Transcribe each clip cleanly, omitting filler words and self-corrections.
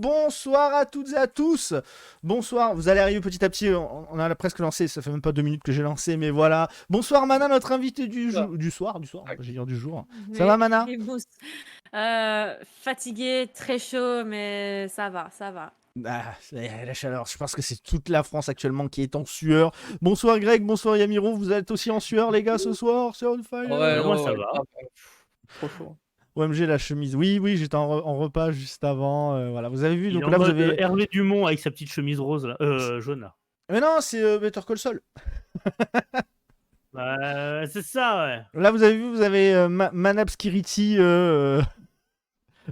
bonsoir à toutes et à tous. Bonsoir, vous allez arriver petit à petit, on a presque lancé, ça fait même pas 2 minutes que j'ai lancé, mais voilà. Bonsoir Mana, notre invité du soir, j'ai dire du jour. Ça va Mana? Fatigué, très chaud, mais ça va, ça va. Ah, la chaleur, je pense que c'est toute la France actuellement qui est en sueur. Bonsoir Greg, bonsoir Yamiro, vous êtes aussi en sueur les gars ce soir, c'est on fire. Ouais, moi ça va. Trop chaud. OMG la chemise, oui, j'étais en repas juste avant, voilà, vous avez vu, Il donc est en là vous mode avez... Hervé Dumont avec sa petite chemise rose là, jaune là. Mais non, c'est Better Call Saul. C'est ça, ouais. Là vous avez vu, vous avez Manab Skiriti,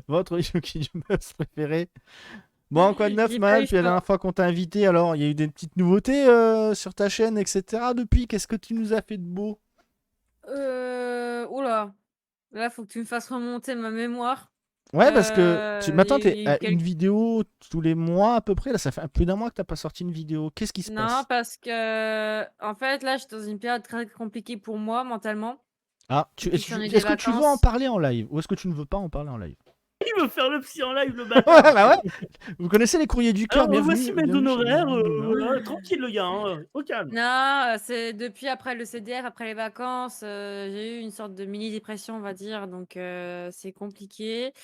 votre Yuki du Meus préféré. Bon, quoi de neuf, Manab, puis la dernière fois qu'on t'a invité, alors il y a eu des petites nouveautés sur ta chaîne, etc. Depuis, qu'est-ce que tu nous as fait de beau? Oula, là faut que tu me fasses remonter ma mémoire. Ouais, parce que maintenant t'es à quelques... une vidéo tous les mois à peu près. Là, ça fait plus d'un mois que t'as pas sorti une vidéo. Qu'est-ce qui se passe? Non, parce que en fait là, je suis dans une période très compliquée pour moi mentalement. Ah, est-ce que tu veux en parler en live ou est-ce que tu ne veux pas en parler en live? Il veut faire le psy en live, le bâtard. Ouais, bah ouais. Vous connaissez les courriers du cœur, Alors, voici mes honoraires. Voilà. Tranquille, le gars, hein, au calme. Non, c'est depuis après le CDF, après les vacances, j'ai eu une sorte de mini dépression, on va dire, donc c'est compliqué.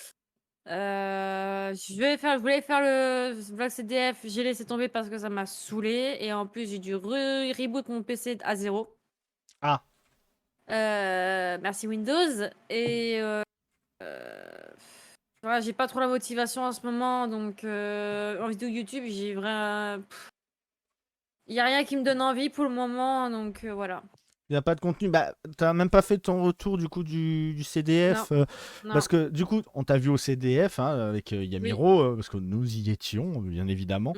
Je voulais faire le vlog CDF, j'ai laissé tomber parce que ça m'a saoulé et en plus j'ai dû reboot mon PC à 0. Ah. Merci Windows et voilà, j'ai pas trop la motivation en ce moment, donc en vidéo YouTube, j'ai vraiment... Il y a rien qui me donne envie pour le moment, donc voilà. Il n'y a pas de contenu. Bah, t'as même pas fait ton retour du coup du CDF. Non. Parce que du coup, on t'a vu au CDF avec Yamiro, parce que nous y étions, bien évidemment.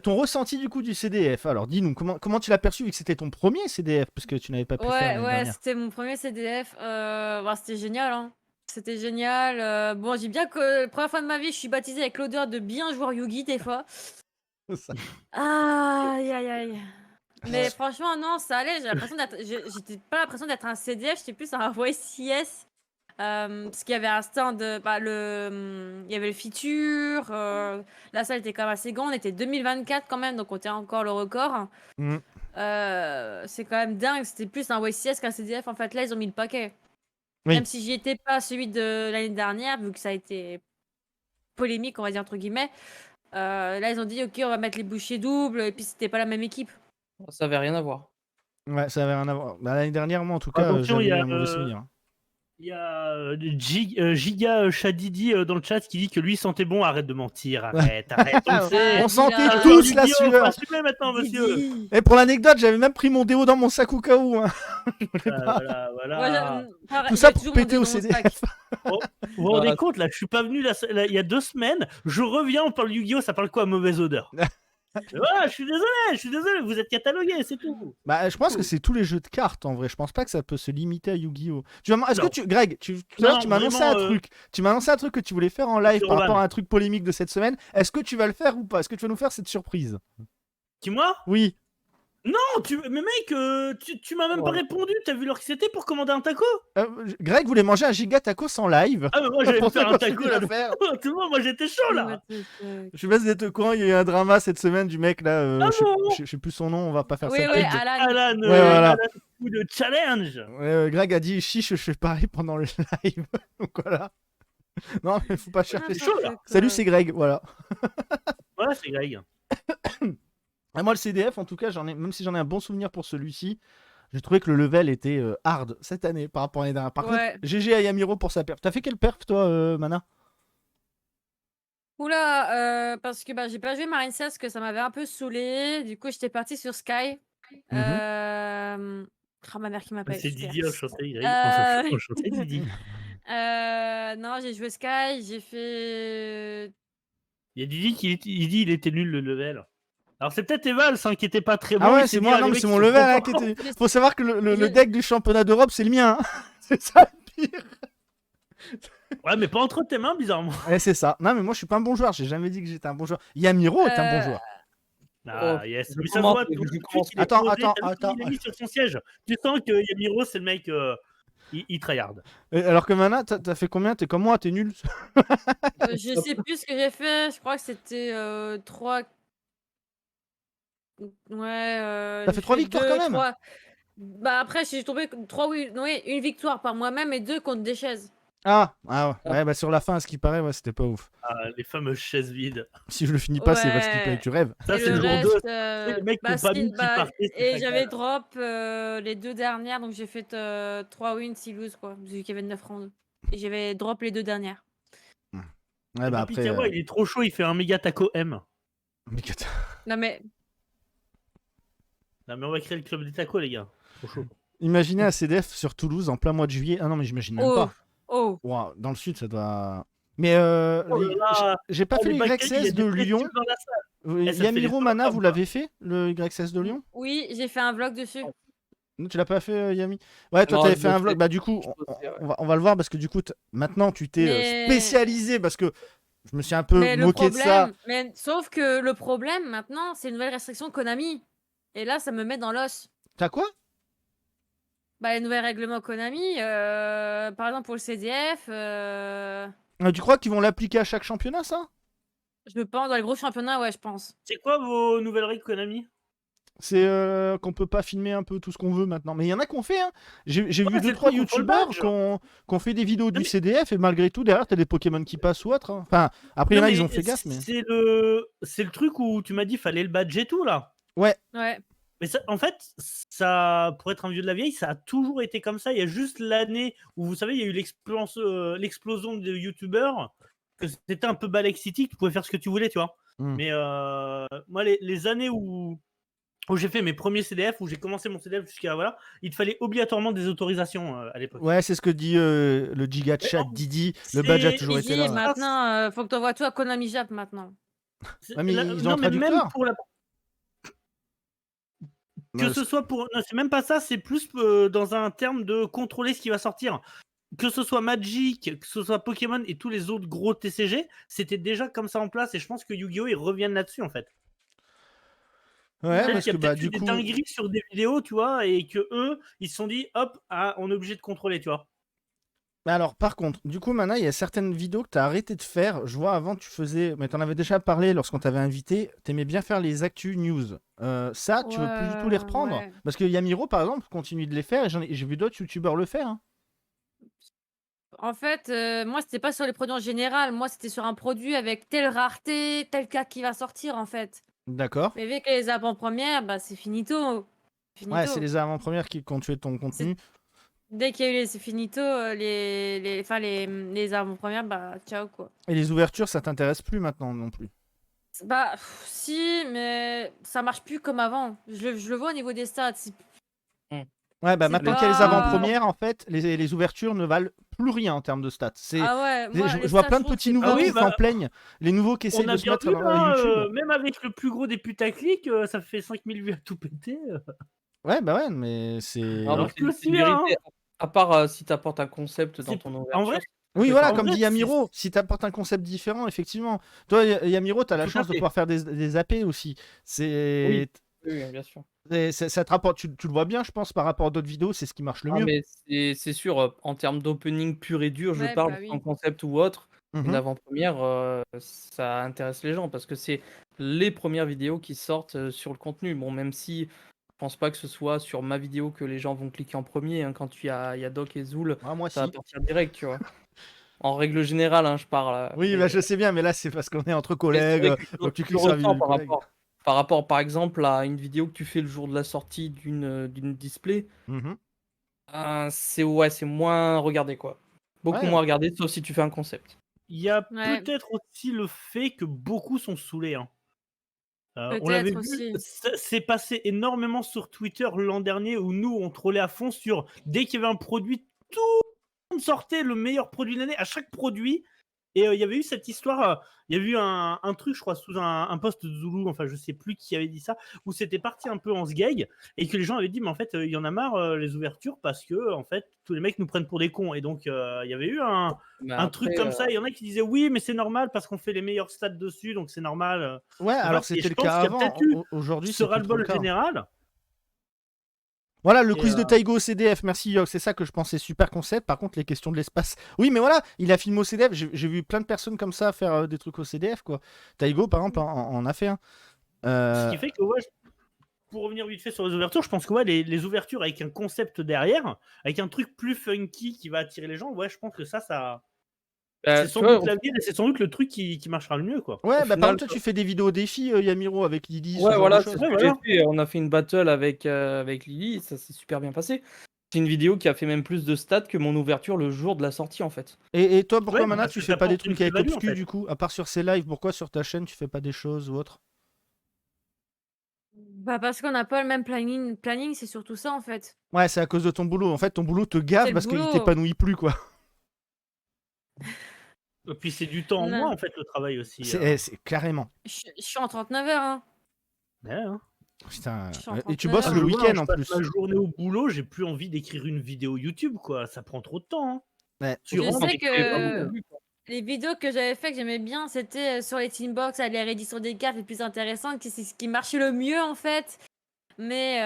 Ton ressenti du coup du CDF, alors dis-nous, comment tu l'as perçu vu que c'était ton premier CDF, parce que tu n'avais pas pu faire l'année dernière. C'était mon premier CDF. C'était génial, hein. C'était génial. Bon, j'ai bien que la première fois de ma vie, je suis baptisée avec l'odeur de bien joueur Yugi des fois. Aïe, aïe, aïe. Mais franchement, non, ça allait. J'étais pas l'impression d'être un CDF, j'étais plus un YCS. Parce qu'il y avait un stand, il y avait le feature. La salle était quand même assez grande. On était 2024 quand même, donc on était encore le record. C'est quand même dingue. C'était plus un YCS qu'un CDF. En fait, là, ils ont mis le paquet. Oui. Même si j'y étais pas celui de l'année dernière, vu que ça a été polémique, on va dire entre guillemets. Là, ils ont dit, ok, on va mettre les bouchées doubles. Et puis, c'était pas la même équipe. Ça avait rien à voir. Ouais, ça avait rien à voir. Bah, l'année dernière, moi, en tout cas, Attention, j'avais eu un mauvais souvenir. Il y a Giga Shadidi dans le chat qui dit que lui sentait bon. Arrête de mentir, arrête. On sentait tous la sueur. Assumez maintenant, monsieur. Et pour l'anecdote, j'avais même pris mon déo dans mon sac au cas où. Hein. Voilà. Tout ça pour péter au CDF. Vous vous rendez compte, là, je suis pas venu il y a 2 semaines. Je reviens, on parle Yu-Gi-Oh! Ça parle quoi, mauvaise odeur? Voilà, je suis désolé, vous êtes catalogué, c'est tout. Bah, je pense que c'est tous les jeux de cartes en vrai. Je pense pas que ça peut se limiter à Yu-Gi-Oh! Greg, tu m'as annoncé un truc. Tu m'as annoncé un truc que tu voulais faire en live par rapport à un truc polémique de cette semaine. Est-ce que tu vas le faire ou pas? Est-ce que tu vas nous faire cette surprise? Qui, moi? Oui. Non, mais mec, tu m'as même pas répondu. T'as vu l'heure que c'était pour commander un taco? Greg voulait manger un giga tacos en live. Ah, mais moi j'allais faire un taco là. Tout le monde, moi j'étais chaud là. Je sais pas si vous êtes au courant, il y a eu un drama cette semaine du mec là. Je sais plus son nom, on va pas faire ça. Oui, Alan. Ouais, voilà. Coup de challenge. Greg a dit chiche, je fais pareil pendant le live. Donc voilà. Non, mais faut pas chercher. Chaud là. Salut, c'est Greg, voilà. Voilà, c'est Greg. Et moi, le CDF, en tout cas, même si j'en ai un bon souvenir pour celui-ci, j'ai trouvé que le level était hard cette année par rapport à l'année dernière. Par contre, GG à Yamiro pour sa perf. T'as fait quelle perf, toi, Mana? Oula, parce que j'ai pas joué Marine 16 parce que ça m'avait un peu saoulé. Du coup, j'étais partie sur Sky. Ma mère qui m'appelle. C'est Didi enchanté, Didi. Non, j'ai joué Sky, j'ai fait... Il y a Didi qui dit il était nul le level. Alors c'est peut-être Evals qui était pas très bon. Ah ouais, c'est moi, non mais c'est mon level hein, qui était... Faut savoir que le deck du championnat d'Europe c'est le mien. Hein. C'est ça le pire. Ouais, mais pas entre tes mains, bizarrement. Ouais, c'est ça. Non, mais moi je suis pas un bon joueur, j'ai jamais dit que j'étais un bon joueur. Yamiro est un bon joueur. Ah, yes. Mais ça voit, attends. Il est mis sur son siège. Tu sens que Yamiro, c'est le mec. il tryhard. Alors que Mana, t'as fait combien? T'es comme moi, t'es nul. Je sais plus ce que j'ai fait. Je crois que c'était 3. Ouais. T'as fait 3 victoires quand même. 3. Bah après, j'ai tombé 3, oui, une victoire par moi-même et 2 contre des chaises. Ah ouais, bah sur la fin, à ce qui paraît, ouais, c'était pas ouf. Les fameuses chaises vides. Si je le finis pas, c'est parce que tu rêves. Ça, Et c'est le le jour 2. reste, Les mecs qui bah, ont pas si, mis qui bah, partaient. et j'avais drop les 2 dernières, donc j'ai fait 3 wins, 6 lose, quoi, vu qu'il y avait 9 rounds. Et j'avais drop les 2 dernières. Ouais, bah Papy après. Kawa, il est trop chaud, il fait un méga taco M. Non mais, Non, mais on va créer le club des tacos, les gars. Trop chaud. Imaginez un CDF sur Toulouse en plein mois de juillet. Ah non, mais j'imagine même pas. oh, Wow, dans le sud, ça doit. Mais Oh là là, j'ai pas fait les le bactéries, il y a YXS de des Lyon. têtes dans la salle. Eh, ça fait Yamiro les Mana, top, vous quoi. l'avez fait le YXS de Lyon? oui, j'ai fait un vlog dessus. Non, tu l'as pas fait, Yami? Ouais, toi, Non, t'avais je fait un bossais. vlog. Bah, du coup, Je bossais, ouais. on va le voir parce que du coup, maintenant, tu t'es Mais- spécialisé parce que je me suis un peu Mais le moqué de ça. problème, mais sauf que le problème maintenant, c'est une nouvelle restriction Konami. Et là, ça me met dans l'os. T'as quoi? Bah, les nouvelles règlements Konami, par exemple pour le CDF, Tu crois qu'ils vont l'appliquer à chaque championnat, ça? je pense, dans les gros championnats, ouais, je pense. C'est quoi vos nouvelles règles Konami? C'est qu'on peut pas filmer un peu tout ce qu'on veut maintenant. Mais il y en a qui ont fait, hein. J'ai vu c'est 2-3 le truc contre le youtubeurs badge. qui ont fait des vidéos du mais- CDF et malgré tout, derrière, t'as des Pokémon qui passent ou autre. Hein. Enfin, après, il y en Non, a, ils mais ont fait gaffe, mais. C'est le truc où tu m'as dit fallait le badge et tout, là. Ouais. Mais ça, en fait, ça, pour être un vieux de la vieille, ça a toujours été comme ça. Il y a juste l'année où, vous savez, il y a eu l'explosion de youtubeurs, que c'était un peu Balek City, que tu pouvais faire ce que tu voulais, tu vois. Mais moi, les années où j'ai fait mes premiers CDF, où j'ai commencé mon CDF jusqu'à voilà, il te fallait obligatoirement des autorisations à l'époque. Ouais, c'est ce que dit le Giga Chat Didi. Le badge a toujours été Didi, là. maintenant, faut que t'envoies tout à Konami Jap maintenant. Ouais, mais ils ont un non, mais même traducteur. pour la. Que Ouais, ce soit pour. Non, c'est même pas ça, c'est plus dans un terme de contrôler ce qui va sortir. Que ce soit Magic, que ce soit Pokémon et tous les autres gros TCG, c'était déjà comme ça en place et je pense que Yu-Gi-Oh! Ils reviennent là-dessus en fait. Ouais, Peut-être parce qu'il y que a bah, peut-être du eu des coup. dingueries sur des vidéos, tu vois, et que eux, ils se sont dit, hop, on est obligé de contrôler, tu vois. Mais alors, par contre, du coup, maintenant, il y a certaines vidéos que tu as arrêté de faire. Je vois, avant, tu faisais. Mais tu en avais déjà parlé lorsqu'on t'avait invité. Tu aimais bien faire les actus news. Ça, tu veux plus du tout les reprendre? Ouais. Parce que Yamiro, par exemple, continue de les faire. Et j'ai vu d'autres youtubeurs le faire. Hein. En fait, moi, c'était pas sur les produits en général. Moi, c'était sur un produit avec telle rareté, tel cas qui va sortir, en fait. D'accord. Mais vu que les avant-premières, bah, c'est finito. Ouais, c'est les avant-premières qui ont tué ton contenu. Dès qu'il y a eu les finito, les avant-premières, bah, ciao, quoi. Et les ouvertures, ça t'intéresse plus maintenant non plus? Bah, si, mais ça marche plus comme avant. Je le vois au niveau des stats. Ouais, bah C'est maintenant qu'il y a les pas- avant-premières, en fait, les ouvertures ne valent plus rien en termes de stats. Ah ouais, moi, Je les vois stats, plein de je trouve petits que c'est nouveaux pas qui ouf. s'en plaignent. Les nouveaux qui essayent On a de se bien mettre vu, dans YouTube. même avec le plus gros des putaclics, ça fait 5000 vues à tout péter. Ouais, bah ouais, mais c'est. Non, mais Alors que c'est une si, hein. vérité. À part si tu apportes un concept dans C'est- ton en ouverture. vrai, Oui, Mais voilà, en comme vrai, dit Yamiro, si tu apportes un concept différent, effectivement. Toi, Yamiro, tu as la Tout à chance de fait. pouvoir faire des AP aussi. C'est. Oui, bien sûr. Ça te rapporte, tu le vois bien, je pense, par rapport à d'autres vidéos, c'est ce qui marche le Ah, mieux. mais c'est sûr, en termes d'opening pur et dur, je Ouais, parle bah oui. sans concept ou autre. Une Mhm. avant-première, ça intéresse les gens parce que c'est les premières vidéos qui sortent sur le contenu. Bon, même si je pense pas que ce soit sur ma vidéo que les gens vont cliquer en premier. Hein, quand il y a Doc et Zoul, Ah, moi, ça va si. partir direct, tu vois. En règle générale, hein, je parle. Oui, mais- bah, je sais bien, mais là, c'est parce qu'on est entre mais c'est collègues. vrai que Donc tu tu cliques sur la vidéo ressens du par collègue. rapport, par exemple, à une vidéo que tu fais le jour de la sortie d'une display. Mhm. C'est moins regardé, quoi. Beaucoup Ouais. moins regardé, sauf si tu fais un concept. il y a Ouais. peut-être aussi le fait que beaucoup sont saoulés. Hein. On Peut-être l'avait vu, aussi. c'est passé énormément sur Twitter l'an dernier où nous, on trollait à fond sur dès qu'il y avait un produit, tout le monde sortait le meilleur produit de l'année à chaque produit. Et il y avait eu cette histoire, il y a eu un truc, je crois, sous un post de Zulu, enfin je sais plus qui avait dit ça, où c'était parti un peu en sgeg et que les gens avaient dit, mais en fait, il y en a marre les ouvertures parce que en fait, tous les mecs nous prennent pour des cons. Et donc, il y avait eu Mais un truc après, comme ça. Il y en a qui disaient, oui, mais c'est normal parce qu'on fait les meilleurs stats dessus, donc c'est normal. Ouais, alors Et c'était je le pense cas qu'il y a avant. peut-être eu Aujourd'hui, ce c'est plus trop le ras-le-bol cas. général. Voilà, le Et, quiz de Taigo au CDF, merci Yog, c'est ça que je pensais, super concept. Par contre, les questions de l'espace. Oui, mais voilà, il a filmé au CDF, j'ai vu plein de personnes comme ça faire des trucs au CDF, quoi. Taigo, par exemple, en a fait un. Ce qui fait que, ouais, pour revenir vite fait sur les ouvertures, je pense que ouais, les ouvertures avec un concept derrière, avec un truc plus funky qui va attirer les gens, ouais, je pense que ça c'est sans doute l'avenir et c'est sans doute le truc qui marchera le mieux, quoi. Ouais, Au bah par final, exemple, toi, tu fais des vidéos défis, Yamiro, avec Lily, ce ouais, genre voilà, de c'est choses. ce que j'ai fait. On a fait une battle avec Lily, ça s'est super bien passé. C'est une vidéo qui a fait même plus de stats que mon ouverture le jour de la sortie, en fait. Et toi, pourquoi, Ouais, Mana, parce tu que fais pas des t'apportes une trucs avec plus-value, en Obscu, fait. du coup? À part sur ces lives, pourquoi sur ta chaîne, tu fais pas des choses ou autre? Bah, parce qu'on n'a pas le même planning, c'est surtout ça, en fait. Ouais, c'est à cause de ton boulot. En fait, ton boulot te gave C'est le parce qu'il boulot. t'épanouit plus, quoi. Et puis c'est du temps en moins, Non. en fait, le travail aussi. C'est carrément. Je suis en 39 heures, hein. Ouais, hein. Putain. Je suis en Et tu 39 bosses heures. le Je vois, week-end je en passe plus. ma journée au boulot, j'ai plus envie d'écrire une vidéo YouTube, quoi. Ça prend trop de temps, hein. Ouais. Tu Je rentres, sais t'écris pas que beaucoup. les vidéos que j'avais fait, que j'aimais bien, c'était sur les Teambox, les rééditions des cartes les plus intéressantes, que c'est ce qui marchait le mieux, en fait. Mais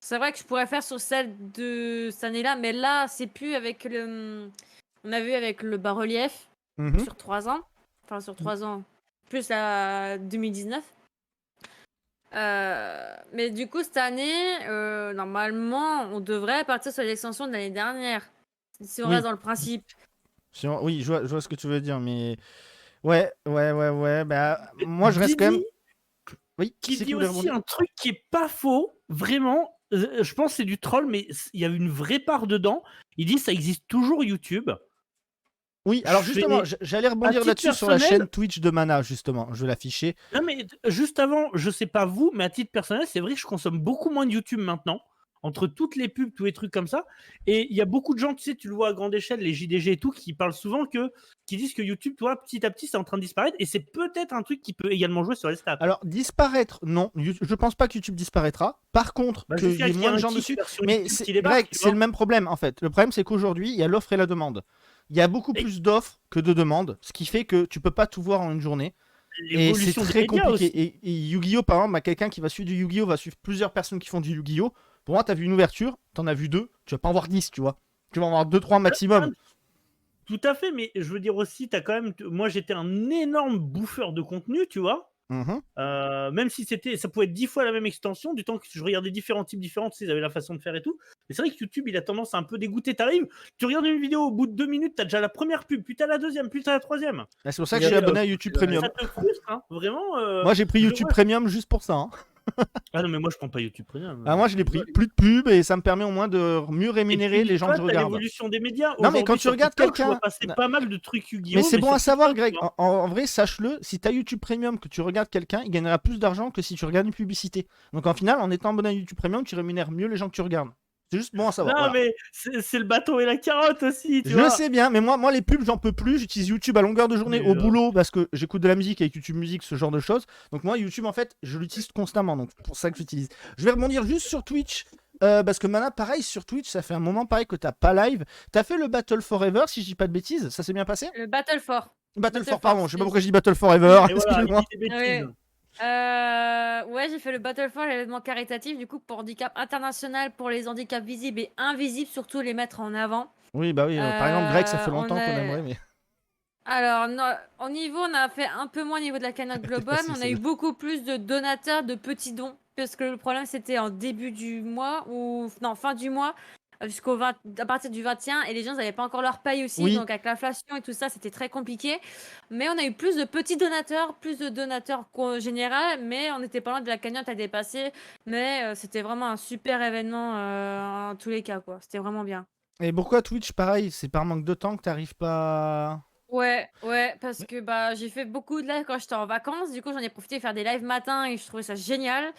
c'est vrai que je pourrais faire sur celle de cette année-là, mais là, c'est plus avec le. On a vu avec le bas-relief Mhm. sur 3 ans. Enfin, sur 3 ans. Plus la 2019. Mais du coup, cette année, normalement, on devrait partir sur l'extension de l'année dernière. Si on Oui. reste dans le principe. Oui, je vois ce que tu veux dire, mais. Ouais. Bah, moi, je reste quand même. Didi, Oui, qui c'est dit voulait aussi rebondir. un truc qui est pas faux, vraiment. Je pense que c'est du troll, mais il y a une vraie part dedans. Il dit ça existe toujours YouTube. Oui, alors Je justement, fais- j'allais À rebondir titre là-dessus sur la personnel, chaîne Twitch de Mana, justement. Je vais l'afficher. non mais juste avant, je sais pas vous, mais à titre personnel, c'est vrai que je consomme beaucoup moins de YouTube maintenant. Entre toutes les pubs, tous les trucs comme ça. Et il y a beaucoup de gens, tu sais, tu le vois à grande échelle, les JDG et tout, qui parlent souvent qui disent que YouTube, toi, petit à petit, c'est en train de disparaître. Et c'est peut-être un truc qui peut également jouer sur les stats. Alors, disparaître, non. Je pense pas que YouTube disparaîtra. Par contre, Bah, qu'il jusqu'à y ait qu'il y ait moins de un gens kit dessus. version Mais YouTube c'est qui débarque, Greg, tu c'est vois. le même problème, en fait. Le problème, c'est qu'aujourd'hui, il y a l'offre et la demande. Il y a beaucoup Et- plus d'offres que de demandes, ce qui fait que tu peux pas tout voir en une journée. Et c'est L'évolution des très médias compliqué. aussi. Et Yu-Gi-Oh, par exemple, quelqu'un qui va suivre du Yu-Gi-Oh va suivre plusieurs personnes qui font du Yu-Gi-Oh. Pour moi, t'as vu une ouverture, t'en as vu deux, tu vas pas en voir 10, tu vois. Tu vas en voir 2-3 maximum. Tout à fait, mais je veux dire aussi, t'as quand même. Moi, j'étais un énorme bouffeur de contenu, tu vois. Mhm. Même si ça pouvait être 10 fois la même extension, du temps que je regardais différents types différents, tu sais, ils avaient la façon de faire et tout. Mais c'est vrai que YouTube, il a tendance à un peu dégoûter. T'arrives, tu regardes une vidéo, au bout de 2 minutes, t'as déjà la première pub, puis t'as la deuxième, puis t'as la troisième. Bah, c'est pour ça que je suis abonné à YouTube Premium. Ça te frustre, hein, vraiment. Moi, j'ai pris je YouTube vois- Premium juste pour ça. Hein. Ah non, mais moi, je prends pas YouTube Premium. Ah, moi, je l'ai pris. Plus de pub et ça me permet au moins de mieux Et rémunérer puis, les gens toi, que je t'as regarde. l'évolution des médias. Non, mais quand Aujourd'hui, tu sur regardes TikTok, je vois quelqu'un. passer pas mal de trucs Yu-Gi-Oh! Mais c'est bon sur à savoir, TikTok, Greg. tu vois. En vrai, sache-le, si tu as YouTube Premium, que tu regardes quelqu'un, il gagnera plus d'argent que si tu regardes une publicité. Donc en final, en étant abonné à YouTube Premium, tu rémunères mieux les gens que tu regardes. C'est juste bon à savoir. Non, Voilà. mais c'est le bâton et la carotte aussi, tu Je vois. sais bien, mais moi les pubs, j'en peux plus. J'utilise YouTube à longueur de journée Mais au boulot parce que j'écoute de la musique avec YouTube Musique, ce genre de choses. Donc moi, YouTube, en fait, je l'utilise constamment. Donc c'est pour ça que j'utilise. Je vais rebondir juste sur Twitch. Parce que Mana, pareil, sur Twitch, ça fait un moment pareil que t'as pas live. T'as fait le Battle Forever, si je dis pas de bêtises. Ça s'est bien passé? Le Battle for. Battle for, For, pardon. Je sais pas c'est- pourquoi je dis Battle Forever. Et voilà, Excusez-moi. il dit des Ouais. bêtises. Ouais, j'ai fait le Battle for, l'événement caritatif, du coup, pour handicap international, pour les handicaps visibles et invisibles, surtout les mettre en avant. Oui, bah oui. Par exemple, Greg, ça fait On longtemps qu'on a- aimerait, mais. Alors, au niveau, on a fait un peu moins au niveau de la cagnotte globale, facile, mais on a eu celle-là. beaucoup plus de donateurs, de petits dons, parce que le problème, c'était en début du mois, ou non, fin du mois, à partir du 21, et les gens n'avaient pas encore leur paye aussi, Oui. donc avec l'inflation et tout ça, c'était très compliqué. Mais on a eu plus de petits donateurs, plus de donateurs qu'en général, mais on n'était pas loin de la cagnotte à dépasser. Mais c'était vraiment un super événement en tous les cas, quoi. C'était vraiment bien. Et pourquoi Twitch, pareil, c'est par manque de temps que t'arrives pas. Ouais, parce que bah j'ai fait beaucoup de lives quand j'étais en vacances. Du coup, j'en ai profité de faire des lives matin et je trouvais ça génial.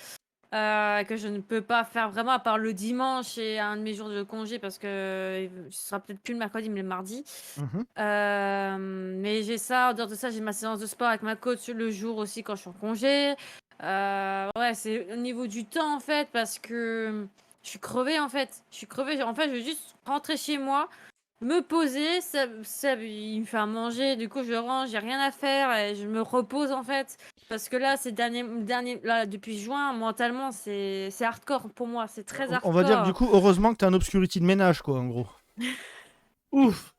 Que je ne peux pas faire vraiment à part le dimanche et un de mes jours de congé parce que ce sera peut-être plus le mercredi mais le mardi. Mhm. Mais j'ai ça, en dehors de ça, j'ai ma séance de sport avec ma coach le jour aussi quand je suis en congé. Ouais, c'est au niveau du temps en fait parce que je suis crevée en fait. Je suis crevée. En fait, je veux juste rentrer chez moi, me poser, il me fait à manger, du coup je range, j'ai rien à faire et je me repose en fait. Parce que là, là, depuis juin, mentalement, c'est hardcore pour moi, c'est très On va dire que du hardcore. coup, heureusement que t'as un obscurity de ménage, quoi, en gros. Ouf.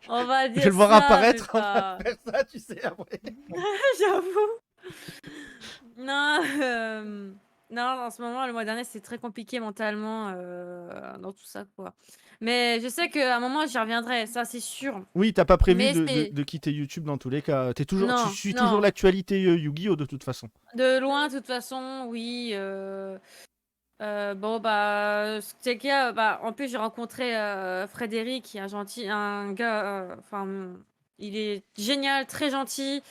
On va Je vais dire le voir ça, apparaître mais en train pas... de faire ça, tu sais, après. J'avoue. Non, non, en ce moment, le mois dernier, c'est très compliqué mentalement dans tout ça, quoi. Mais je sais qu'à un moment, j'y reviendrai, ça, c'est sûr. Oui, t'as pas prévu Mais de c'est... quitter YouTube dans tous les cas. Tu Non, suis toujours non. l'actualité Yu-Gi-Oh! De toute façon. De loin, de toute façon, oui. Bon, bah, c'est qu'il y a, bah, en plus, j'ai rencontré Frédéric, qui est un gars, enfin, il est génial, très gentil.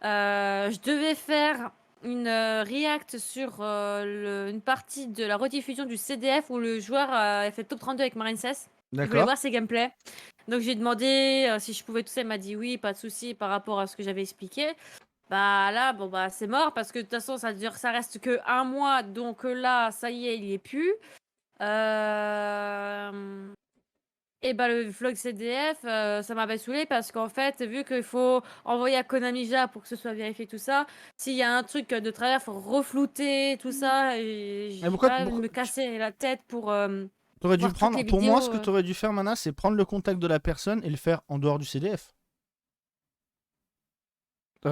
Je devais faire une react sur une partie de la rediffusion du CDF où le joueur a fait top 32 avec Marine Cess. Je voulais D'accord. voir ses gameplays. Donc, j'ai demandé si je pouvais tout ça. Elle m'a dit oui, pas de souci par rapport à ce que j'avais expliqué. Bah là, bon bah c'est mort parce que de toute façon ça reste que un mois, donc là ça y est, il y est plus. Et bah le vlog CDF, ça m'avait saoulé parce qu'en fait, vu qu'il faut envoyer à Konamija pour que ce soit vérifié tout ça, s'il y a un truc de travers, faut reflouter tout ça et Mais j'ai pas envie de me casser la tête pour T'aurais dû voir toutes les prendre. Pour moi, ce vidéos. que t'aurais dû faire, Mana, c'est prendre le contact de la personne et le faire en dehors du CDF.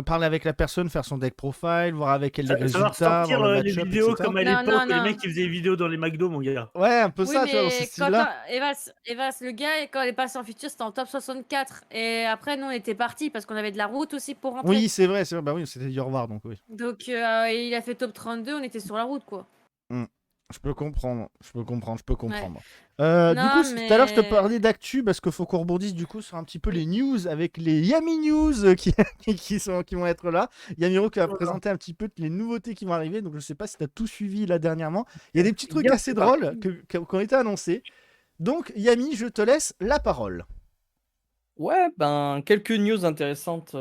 Parler avec la personne, faire son deck profile, voir avec elle les Savoir résultats, sortir voir le les match-up, vidéos etc. comme à Non, l'époque, non, les non. mecs qui faisaient des vidéos dans les McDo, mon gars. Ouais, un peu Oui, ça, tu vois, dans ce mais quand style-là. Evas, le gars, quand il est passé en futur, c'était en top 64. Et après, nous, on était partis parce qu'on avait de la route aussi pour rentrer. Oui, c'est vrai, c'est vrai. Bah oui, c'était dit au revoir, donc oui. Donc, il a fait top 32, on était sur la route, quoi. Je peux comprendre, je peux comprendre. Ouais. Du coup, Non, tout à l'heure, je te mais... parlais d'actu parce qu'il faut qu'on rebondisse du coup sur un petit peu les news avec les Yami News qui vont être là. Yamiro qui va présenter un petit peu les nouveautés qui vont arriver. Donc, je sais pas si tu as tout suivi là dernièrement. Il y a des petits trucs assez drôles qui ont été annoncés. Donc, Yami, je te laisse la parole. Ouais, ben, quelques news intéressantes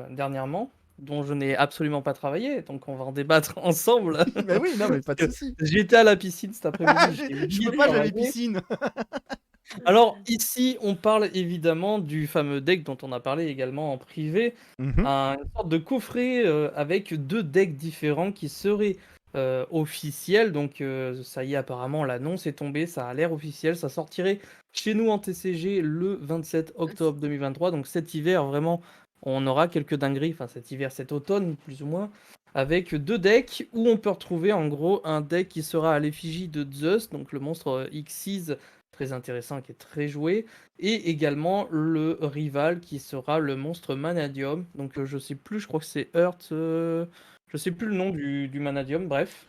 dernièrement, dont je n'ai absolument pas travaillé, donc on va en débattre ensemble. Bah oui, non, mais pas de soucis. J'étais à la piscine cet après-midi. Je peux pas, j'ai les piscines. Alors, ici, on parle évidemment du fameux deck dont on a parlé également en privé, une sorte de coffret avec 2 decks différents qui seraient officiels. Donc, ça y est, apparemment, l'annonce est tombée, ça a l'air officiel. Ça sortirait chez nous en TCG le 27 octobre 2023. Donc, cet hiver, vraiment, on aura quelques dingueries. Enfin, cet hiver, cet automne, plus ou moins. Avec 2 decks où on peut retrouver en gros un deck qui sera à l'effigie de Zeus, donc le monstre Xyz, très intéressant, qui est très joué, et également le rival qui sera le monstre Manadium. Donc je sais plus, je crois que c'est Earth, je sais plus le nom du Manadium, bref.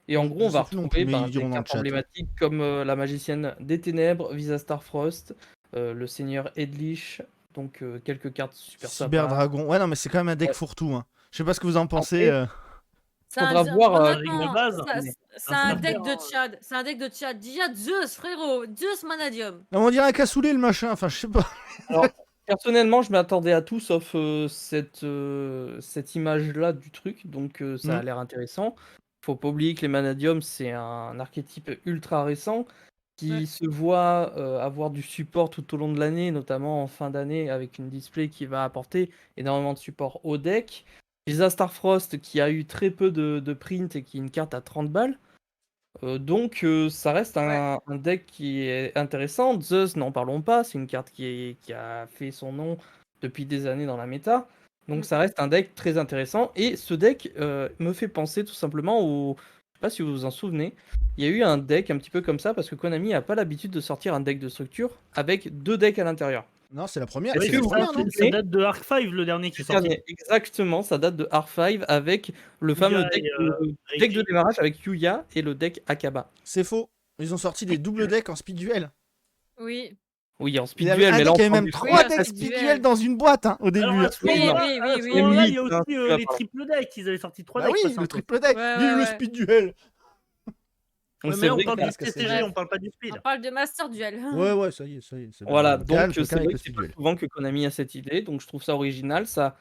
Et en gros, on va retrouver des cartes emblématiques comme la magicienne des ténèbres, Visa Starfrost, le seigneur Edlich, donc quelques cartes super sympas. Cyber Dragon, ouais, non, mais c'est quand même un deck fourre-tout. Hein. Je sais pas ce que vous en pensez. Faudra voir c'est un deck de Tchad. C'est un deck de Tchad. Déjà Zeus, frérot. Zeus Manadium. Non, on dirait un cassoulet le machin. Enfin, je sais pas. Alors, personnellement, je m'attendais à tout sauf cette image-là du truc. Donc, ça a l'air intéressant. Faut pas oublier que les Manadium, c'est un archétype ultra récent qui se voit avoir du support tout au long de l'année, notamment en fin d'année avec une display qui va apporter énormément de support au deck. Visa Starfrost qui a eu très peu de print et qui est une carte à 30 balles. Donc ça reste un deck qui est intéressant. Zeus, n'en parlons pas, c'est une carte qui a fait son nom depuis des années dans la méta. Donc ça reste un deck très intéressant. Et ce deck me fait penser tout simplement au... Je sais pas si vous vous en souvenez. Il y a eu un deck un petit peu comme ça parce que Konami n'a pas l'habitude de sortir un deck de structure avec 2 decks à l'intérieur. Non, c'est la première. C'est la première, non ? Ça date de Arc 5, le dernier qui est sorti. Exactement, ça date de Arc 5 avec le fameux deck de démarrage avec Yuya et le deck Akaba. C'est faux. Ils ont sorti des doubles decks en speed duel. Oui. Oui, en speed duel, mais là, il y avait même 3 decks speed duel dans une boîte hein, au début. Alors, oui. il y a aussi les triple decks. Ils avaient sorti 3 decks. Oui, le triple deck. Le speed duel. Mais on parle du TCG, on parle pas du speed. On parle de Master Duel. Ouais, ça y est. Voilà, donc c'est vrai que c'est pas souvent que Konami a cette idée, donc je trouve ça original. Ça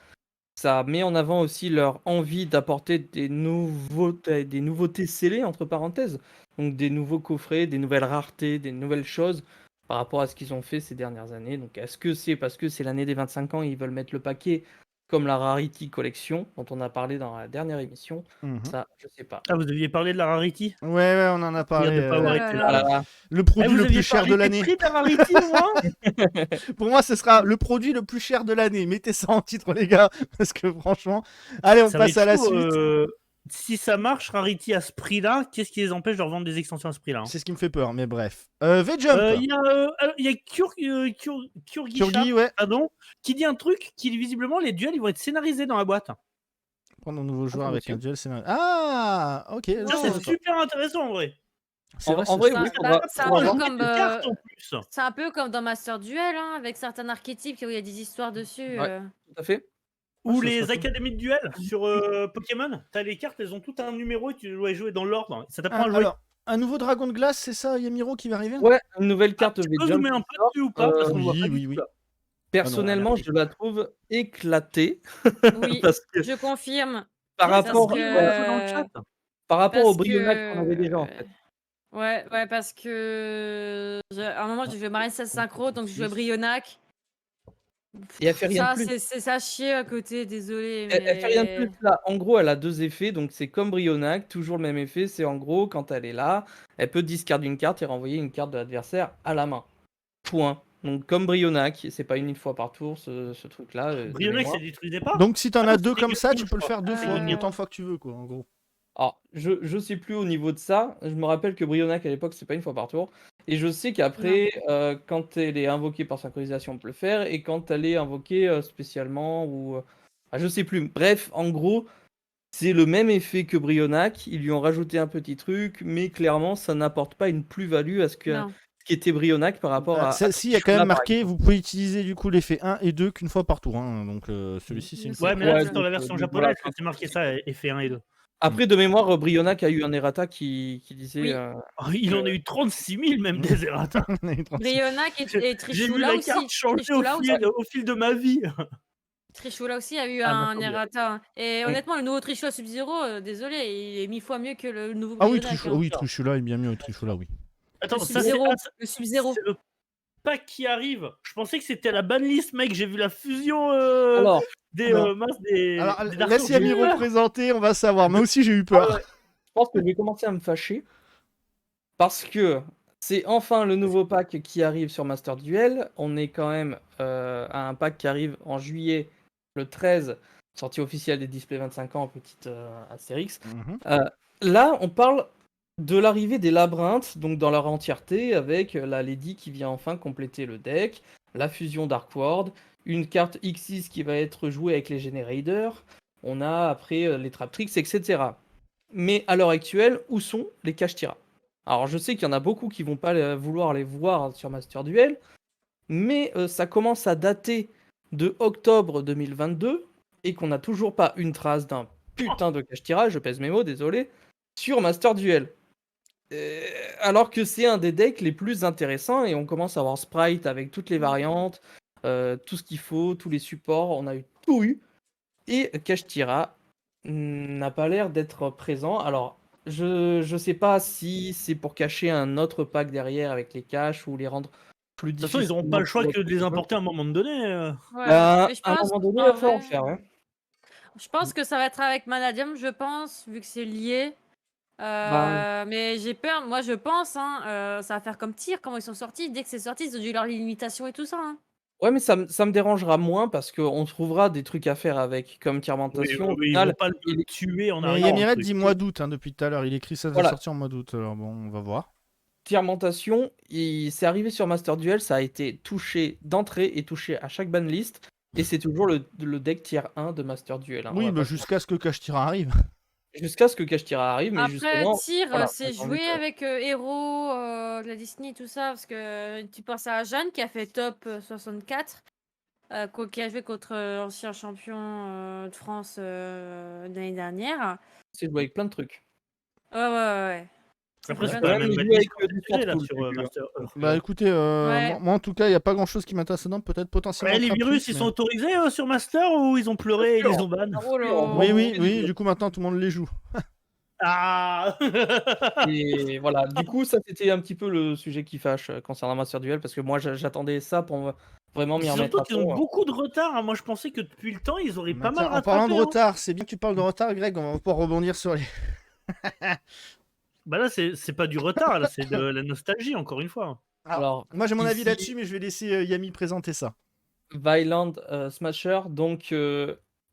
ça met en avant aussi leur envie d'apporter des nouveautés scellées, entre parenthèses. Donc des nouveaux coffrets, des nouvelles raretés, des nouvelles choses par rapport à ce qu'ils ont fait ces dernières années. Donc est-ce que c'est parce que c'est l'année des 25 ans et ils veulent mettre le paquet comme la Rarity Collection dont on a parlé dans la dernière émission? Ça, je sais pas. Ah, vous deviez parler de la Rarity? Ouais, on en a parlé. De pas avoir été Ah là. là là. Le produit vous le aviez plus cher parlé de des l'année. prix de la Rarity, au moins? Pour moi, ce sera le produit le plus cher de l'année. Mettez ça en titre, les gars, parce que franchement. Allez, on Ça va passe être à la chaud, suite. si ça marche, Rarity à ce prix-là, qu'est-ce qui les empêche de revendre des extensions à ce prix-là? C'est ce qui me fait peur, mais bref. V-Jump. Il y a Kurgisha, Kurgi, ouais. pardon, qui dit un truc qui visiblement les duels ils vont être scénarisés dans la boîte. Prendre un nouveau joueur Attends, avec monsieur. un duel scénario. Ah, ok. Ça, Ça, c'est non, super intéressant en vrai. c'est vrai, En vrai, c'est- oui, C'est un faudra peu voir. comme, Carte en plus. c'est un peu comme dans Master Duel, hein, avec certains archétypes où il y a des histoires dessus. Ouais. Tout à fait. Ou ça les serait cool. académies de duel sur Pokémon. T'as les cartes, elles ont tout un numéro et tu dois jouer dans l'ordre. Ça t'apprend à jouer. Alors, un nouveau dragon de glace, c'est ça, Yamiro, qui va arriver? Ouais, une nouvelle carte Tu peux V-Jump zoomer un qui peu sort. dessus ou pas parce qu'on voit Oui, pas du oui, tout, oui. là. Personnellement, merci. je la trouve éclatée Oui, parce que je confirme. par Ouais, rapport, parce un peu dans le que- chat. par rapport au Parce Brionac qu'on avait que- déjà en fait. Ouais, parce que à un moment j'ai joué Marine 16 synchro, donc je jouais Brionac. Et elle fait rien de Ça, plus. c'est ça chier à côté, désolé. Elle fait rien de Mais plus là. En gros, elle a deux effets, donc c'est comme Brionac, toujours le même effet. C'est en gros, quand elle est là, elle peut discarder une carte et renvoyer une carte de l'adversaire à la main. Point. Donc comme Brionac, c'est pas une fois par tour ce truc-là. de Brionac, mémoire. ça détruisait pas. Donc, si t'en Ah as non, deux c'était comme ça, Gathering, tu peux le je faire deux fois, crois. autant de fois que tu veux, quoi, en gros. Alors, je sais plus au niveau de ça. Je me rappelle que Brionac à l'époque, c'est pas une fois par tour. Et je sais qu'après, quand elle est invoquée par synchronisation, on peut le faire. Et quand elle est invoquée spécialement, ou. Je sais plus. Bref, en gros, c'est le même effet que Brionac. Ils lui ont rajouté un petit truc, mais clairement, ça n'apporte pas une plus-value à ce Non. qui était Brionac par rapport à. Celle-ci, il y a quand même marqué, vous pouvez utiliser du coup l'effet 1 et 2 qu'une fois par tour. Hein. Donc, celui-ci, c'est une fois. Ouais, mais là, Ouais, c'est dans la donc, version donc japonaise voilà. que c'est marqué ça, effet 1 et 2. Après, de mémoire, Brionac a eu un errata qui disait. Oui. Il en a eu 36 000 même des errata. Brionac et J'ai vu Trichoula la aussi. carte changer Trichoula au fil de ma vie. Trichoula aussi a eu Ah, un d'accord, bien. errata. hein. Et Oui. honnêtement, le nouveau Trichoula Sub-Zero, désolé, il est 1000 fois mieux que le nouveau Ah oui, Brionac. Trichula est bien mieux, Trichula, oui. Attends, Le ça c'est Sub-Zero. Le Sub-Zero. c'est le pack qui arrive. Je pensais que c'était la banlist, mec. J'ai vu la fusion Alors, des masses des. Alors, des Dark laisse Souls. J'ai eu Yamiro peur. présenter, on va savoir. Moi aussi, j'ai eu peur. je pense que je vais commencer à me fâcher parce que c'est enfin le nouveau pack qui arrive sur Master Duel. On est quand même à un pack qui arrive en juillet, le 13, sortie officielle des displays 25 ans, petite Astérix. Là, on parle de l'arrivée des labyrinthes, donc dans leur entièreté, avec la Lady qui vient enfin compléter le deck, la fusion Dark World, une carte Xyz qui va être jouée avec les Generators, on a après les Trap Tricks, etc. Mais à l'heure actuelle, où sont les Kashtira? Alors je sais qu'il y en a beaucoup qui vont pas vouloir les voir sur Master Duel, mais ça commence à dater de octobre 2022 et qu'on n'a toujours pas une trace d'un putain de Kashtira, je pèse mes mots, désolé, sur Master Duel. Alors que c'est un des decks les plus intéressants et on commence à avoir Sprite avec toutes les variantes, tout ce qu'il faut, tous les supports, on a eu tout eu. Et Kashtira n'a pas l'air d'être présent. Alors, je sais pas si c'est pour cacher un autre pack derrière avec les caches ou les rendre plus De toute façon, difficiles. ils n'auront pas le choix que de les importer à un moment donné. Ouais. Bah, Mais je à un pense, moment donné, en il va falloir vrai, le faire. Ouais. je pense que ça va être avec Manadium, je pense, vu que c'est lié. Mais j'ai peur, moi je pense, ça va faire comme Tyr, comment ils sont sortis. Dès que c'est sorti, ils ont dû leur limitation et tout ça. hein. Ouais, mais ça me dérangera moins parce qu'on trouvera des trucs à faire avec, comme Tirmentation. Au Ils final, vont pas le tuer en Mais arrière. Yamiret dit mois d'août depuis tout à l'heure. Il écrit ça va Voilà. sortir en mois d'août. Alors bon, on va voir. Tirmentation, c'est arrivé sur Master Duel, ça a été touché d'entrée et touché à chaque banlist. Et c'est toujours le deck tier 1 de Master Duel. Oui, jusqu'à ce que Kashtira arrive. Jusqu'à ce que Kashtira arrive, mais Après, justement. Tyr, voilà, c'est on joué est- avec Hero, de la Disney, tout ça, parce que tu penses à Jeanne qui a fait top 64, qui a joué contre l'ancien champion de France de l'année dernière. C'est joué avec plein de trucs. Ouais. Après, c'est Ouais, pas la ouais, même mais bataille avec des là sports sur cool, Master Earth. Bah écoutez, Ouais. moi en tout cas, il n'y a pas grand chose qui m'intéresse dedans. Peut-être potentiellement. Ouais, les Krampus, virus, ils mais- sont autorisés sur Master ou ils ont pleuré et ils les ont ban? Oh là. Oui, oui, oui. Du coup, maintenant tout le monde les joue. Ah Et voilà, du coup, ça c'était un petit peu le sujet qui fâche concernant Master Duel parce que moi j'attendais ça pour vraiment m'y remettre Surtout à qu'ils ont fond. beaucoup de retard. Hein. Moi, je pensais que depuis le temps, ils auraient pas mal En parlant de rattrapé. Hein. retard, c'est bien que tu parles de retard, Greg. On va pouvoir rebondir sur les. Bah là, c'est pas du retard, là, c'est de la nostalgie, encore une fois. Alors, Moi j'ai mon avis ici, là-dessus, mais je vais laisser Yami présenter ça. Violent Smasher donc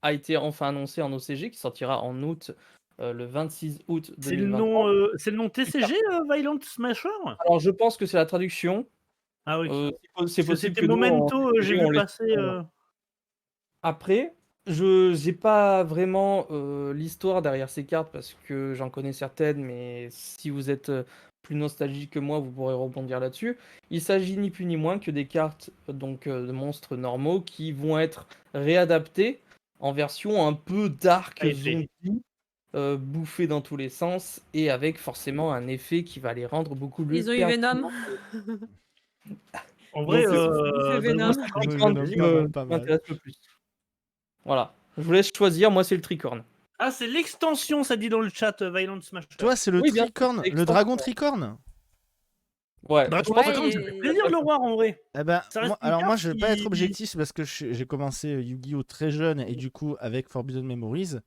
a été enfin annoncé en OCG qui sortira en août, le 26 août C'est le 2023. nom, c'est le nom TCG, Violent Smasher? Alors je pense que c'est la traduction. Ah oui. C'est Parce que possible c'était que nous, en Memento, j'ai TCG, vu on l'ait- passer. Après, je j'ai pas vraiment l'histoire derrière ces cartes parce que j'en connais certaines, mais si vous êtes plus nostalgique que moi, vous pourrez rebondir là-dessus. Il s'agit ni plus ni moins que des cartes donc de monstres normaux qui vont être réadaptées en version un peu dark AFP. zombie, bouffées dans tous les sens et avec forcément un effet qui va les rendre beaucoup plus Ils ont eu Venom. En vrai, Donc, c'est Venom. moi, c'est le tricorne qui Pas mal. m'intéresse le plus. Voilà, je vous laisse choisir, moi c'est le tricorne. Ah, c'est l'extension, ça dit dans le chat, Violent Smasher. Toi, c'est le Oui, bien sûr, tricorne, c'est le dragon tricorne. Ouais, Bah, je je pense pense que Ouais, ça fait plaisir de le voir en vrai. Eh ben, Ça reste une alors moi, carte je vais pas être qui- objectif parce que j'ai commencé Yu-Gi-Oh très jeune et du coup avec Forbidden Memories.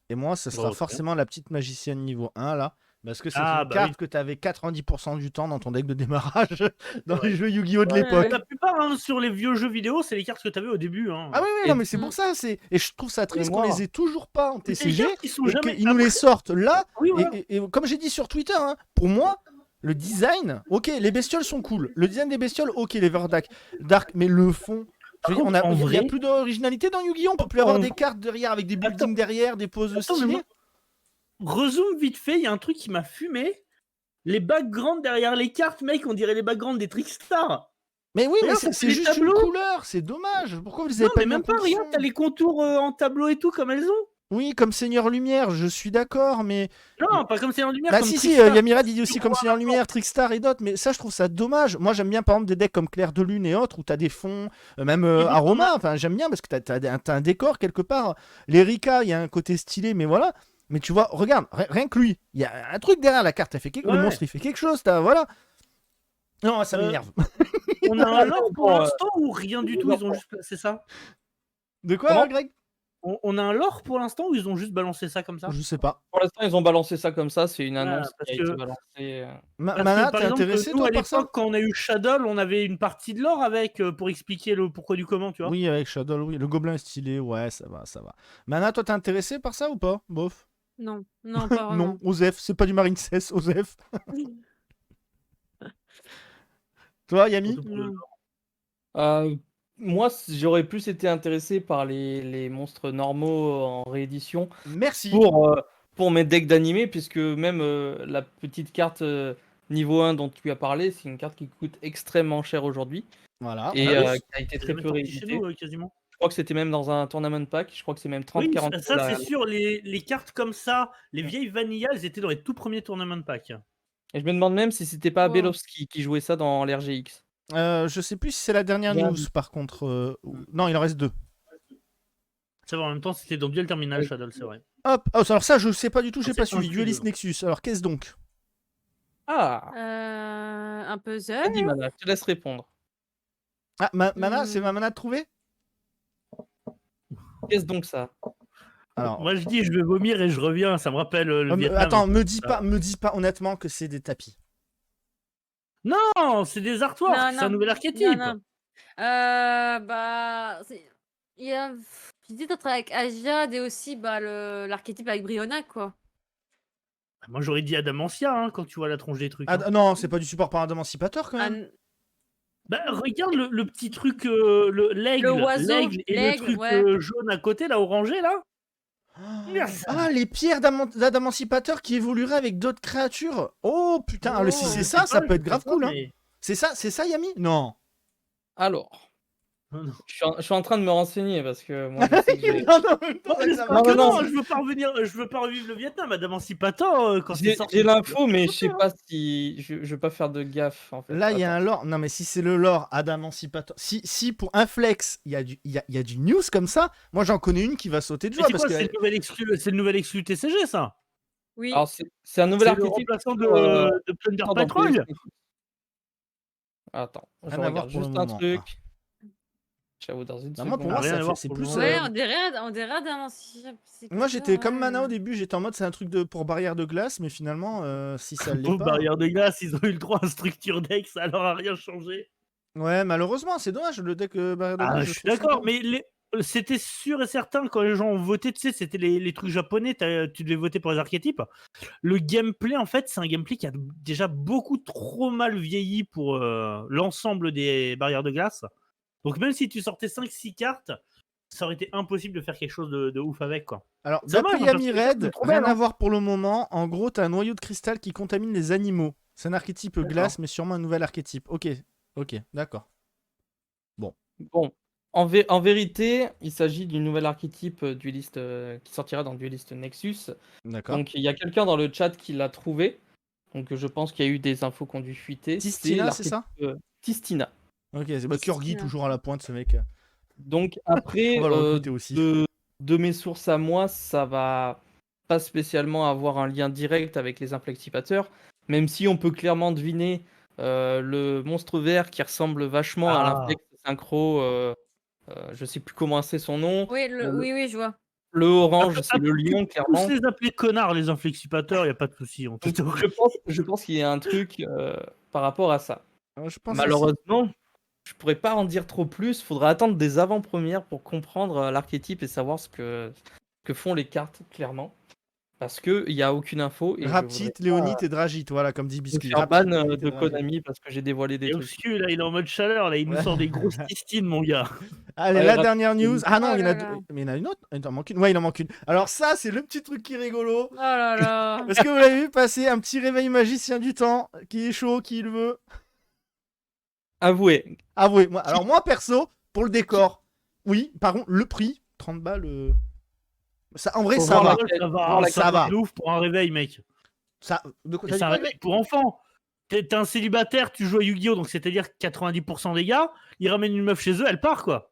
Et moi, ce sera Ok. forcément la petite magicienne niveau 1 là. Parce que c'est Ah, une bah carte oui. que tu avais 90% du temps dans ton deck de démarrage dans Ouais. les jeux Yu-Gi-Oh de Ouais, l'époque. La plupart, hein, sur les vieux jeux vidéo, c'est les cartes que t'avais au début. Hein. Ah oui, oui, Et- non, mais c'est pour ça. Et je trouve ça triste qu'on mémoire. les ait toujours pas en C'est des TCG cartes qui sont et jamais. qu'ils nous les sortent là. Oui, voilà. Et comme j'ai dit sur Twitter, hein, pour moi, le design, ok, les bestioles sont cool. Le design des bestioles, ok, les Dark, mais le fond. Je veux dire, En il y a vrai- plus d'originalité dans Yu-Gi-Oh! On peut plus avoir des cartes derrière avec des buildings Attends. derrière, des poses Attends, mais stylées. moi- Rezoom vite fait, il y a un truc qui m'a fumé. Les backgrounds derrière les cartes, mec, on dirait les backgrounds des Trickstars. Mais oui, mais Regarde, c'est c'est les juste une tableaux. couleur, c'est dommage. Pourquoi vous les avez Non, pas mais mis en même pas, fonction regarde, t'as les contours en tableau et tout comme elles ont. Oui, comme Seigneur Lumière, je suis d'accord, mais. Non, pas comme c'est en lumière. Bah comme si, Trickstar. Yamirad il dit aussi comme Seigneur Lumière, Trickstar et d'autres, mais ça je trouve ça dommage. Moi j'aime bien par exemple des decks comme Clair de Lune et autres où t'as des fonds, même Et Aroma, enfin j'aime bien parce que t'as un décor quelque part. Les Rika, il y a un côté stylé, mais voilà. Mais tu vois, regarde, rien que lui, il y a un truc derrière la carte, le Ouais. monstre il fait quelque chose, voilà. Non, ça Euh, m'énerve. On a un lore pour Bon, l'instant ou rien du tout, ils ont juste placé ça. De quoi, Comment Greg? On a un lore pour l'instant ou ils ont juste balancé ça comme ça. Je sais pas. Pour l'instant, ils ont balancé ça comme ça, c'est une annonce parce qui a que- été balancée. Parce que, Mana, par t'es exemple, intéressé nous, toi à par ça? l'époque, quand on a eu Shadow, on avait une partie de lore avec pour expliquer le pourquoi du comment, tu vois. Oui, avec Shadow, oui. Le gobelin est stylé, ouais, ça va, ça va. Mana, toi t'es intéressé par ça ou pas? Bof. Non, non, pas vraiment. Non, Osef, c'est pas du Marine 16, Osef. Toi, Yami? Surtout pour le Non. lore. Moi, j'aurais plus été intéressé par les monstres normaux en réédition Merci. pour mes decks d'animé, puisque même la petite carte niveau 1 dont tu as parlé, c'est une carte qui coûte extrêmement cher aujourd'hui Voilà. et Ah oui, qui a été C'est très jamais peu sorti chez rééditée. nous, quasiment. Je crois que c'était même dans un tournament pack, je crois que c'est même 30-40 Oui, ça la- c'est sûr. Les cartes comme ça, les vieilles vanilla, elles étaient dans les tout premiers tournament pack. Et je me demande même si c'était pas Wow. Belowski qui jouait ça dans l'RGX. Je sais plus si c'est la dernière Bien news par contre. Non, il en reste 2. Ça va, en même temps, c'était dans Duel Terminal Shadow, c'est vrai. Hop. Oh, alors ça, je sais pas du tout, j'ai C'est pas suivi. inclus Duelist dedans. Nexus. Alors qu'est-ce donc? Ah, Un puzzle. vas-y, Mana, je te laisse répondre. Ah, Mana, c'est ma Mana de trouver? Qu'est-ce donc ça? Alors. Moi, je dis, je vais vomir et je reviens. Ça me rappelle le Vietnam. Attends, me dis pas honnêtement que c'est des tapis. Non, c'est des artworks. Non, C'est non. un nouvel archétype. Non, non. Il y a j'hésite entre avec Asiad et aussi l'archétype avec Briona, quoi. Moi, j'aurais dit Adamantia hein, quand tu vois la tronche des trucs. hein. Non, c'est pas du support par un émancipateur quand Ah, même. Bah, regarde le petit truc, l'aigle, Le oiseau, l'aigle et le l'aigle, truc ouais. jaune à côté, là, orangé, là. Merci. Ah, les pierres d'adancipateur qui évolueraient avec d'autres créatures. Oh putain, si c'est ça, ça peut être grave cool. Hein. Mais... C'est ça, Yami? Non. Alors, Je suis en train de me renseigner parce que moi, je sais que j'ai- Non, non, en même temps, Non, ça non, marche. mais non. je veux pas revivre le Vietnam, Madame Emancipator quand c'est sorti. J'ai l'info, mais je sais pas si. Je vais pas faire de gaffe en fait. Là, il y a Attends. un lore. Non, mais si c'est le lore Adam Emancipator. Si pour un flex, il y a du news comme ça, moi j'en connais une qui va sauter de Mais joie. c'est Parce quoi, que... c'est le nouvel exclu TCG, ça? Oui. Alors, c'est un nouvel C'est le archétype. remplaçant euh, de Plunder dans Patrol? DS Nexus. Attends, je Rien à voir regarde pour le juste un moment. truc. J'avoue, dans une Non, moi, pour seconde. moi, rien à voir c'est pour le plus. moment. Ouais, on dirait Adam. Moi, j'étais comme Mana au début, j'étais en mode c'est un truc pour barrière de glace, mais finalement, si ça l'est Pauvre pas. barrière de glace, ils ont eu le droit à structure deck, ça leur a rien changé. Ouais, malheureusement, c'est dommage le deck barrière de glace. Ah, je suis d'accord, mais c'était sûr et certain quand les gens ont voté, tu sais, c'était les trucs japonais, tu devais voter pour les archétypes. Le gameplay, en fait, c'est un gameplay qui a déjà beaucoup trop mal vieilli pour l'ensemble des barrières de glace. Donc même si tu sortais 5-6 cartes, ça aurait été impossible de faire quelque chose de ouf avec, quoi. Alors, C'est dommage, d'après hein, parce Yami que les cartes Red, sont trop rien belles, à hein. voir pour le moment. En gros, t'as un noyau de cristal qui contamine les animaux. C'est un archétype glace, mais sûrement un nouvel archétype. Ok, d'accord. Bon, en vérité, il s'agit d'une nouvelle archétype dueliste qui sortira dans Duelist Nexus. D'accord. Donc, il y a quelqu'un dans le chat qui l'a trouvé. Donc, je pense qu'il y a eu des infos qui ont dû fuiter. Tistina, c'est ça Tistina. Ok, c'est Kurgi Tistina. toujours à la pointe, ce mec. Donc, après, On va le recruter aussi. de mes sources à moi, ça va pas spécialement avoir un lien direct avec les inflexipateurs, même si on peut clairement deviner le monstre vert qui ressemble vachement à l'inflex synchro. Je sais plus comment c'est son nom. Oui, oui, je vois. Le orange, c'est le lion, clairement. Tous les appeler connards, les inflexipateurs, y a pas de souci. Donc, je pense qu'il y a un truc par rapport à ça. Je pense Malheureusement, je pourrais pas en dire trop plus. Faudra attendre des avant-premières pour comprendre l'archétype et savoir ce que font les cartes, clairement. Parce qu'il n'y a aucune info. Et Raptite, Léonite et Dragite, voilà, comme dit Biscuit. faire ban de Konami parce que j'ai dévoilé des Et trucs. Obscu, là, il est en mode chaleur, là, il nous sort des grosses tistines, mon gars. Allez, Ouais, la Raptite, dernière news. Ah non, Oh il y en a là deux. là. Mais il y en a une autre. Il en manque une. Ouais, il en manque une. Alors ça, c'est le petit truc qui est rigolo. Oh là là. Est-ce que vous l'avez vu passer un petit réveil magicien du temps qui est chaud, qui le veut? Avouez. Avouez, moi. Alors moi, perso, pour le décor, oui, par contre, le prix, 30 balles. Ça, en vrai, Faut ça voir va. Ça va. va. De ouf pour un réveil, mec. Ça, de quoi Et t'as c'est un dit, réveil pour enfants. T'es un célibataire, tu joues à Yu-Gi-Oh! Donc c'est-à-dire 90% des gars, ils ramènent une meuf chez eux, elle part, quoi.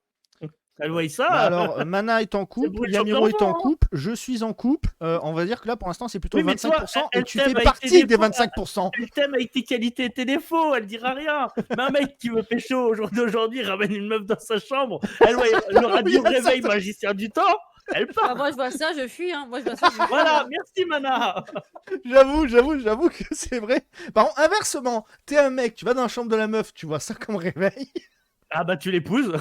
Elle voit ça. Bah alors, Mana est en couple, bruit de Yamiro est en champion, hein. couple, je suis en couple. On va dire que là, pour l'instant, c'est plutôt Oui, mais toi, 25% et elle tu t'aime fais avec partie tes des défauts. 25%. Elle t'aime avec tes qualités et tes défauts, elle dira rien. Mais un mec qui veut pécho au jour d'aujourd'hui ramène une meuf dans sa chambre, elle voit le radio Oui, réveil ça- magicien du temps, elle part. Ah, moi, je vois ça, je fuis. Hein. Moi, je vois ça, je fuis, Voilà, hein. merci Mana. J'avoue que c'est vrai. Par contre, inversement, t'es un mec, tu vas dans la chambre de la meuf, tu vois ça comme réveil. Ah bah tu l'épouses.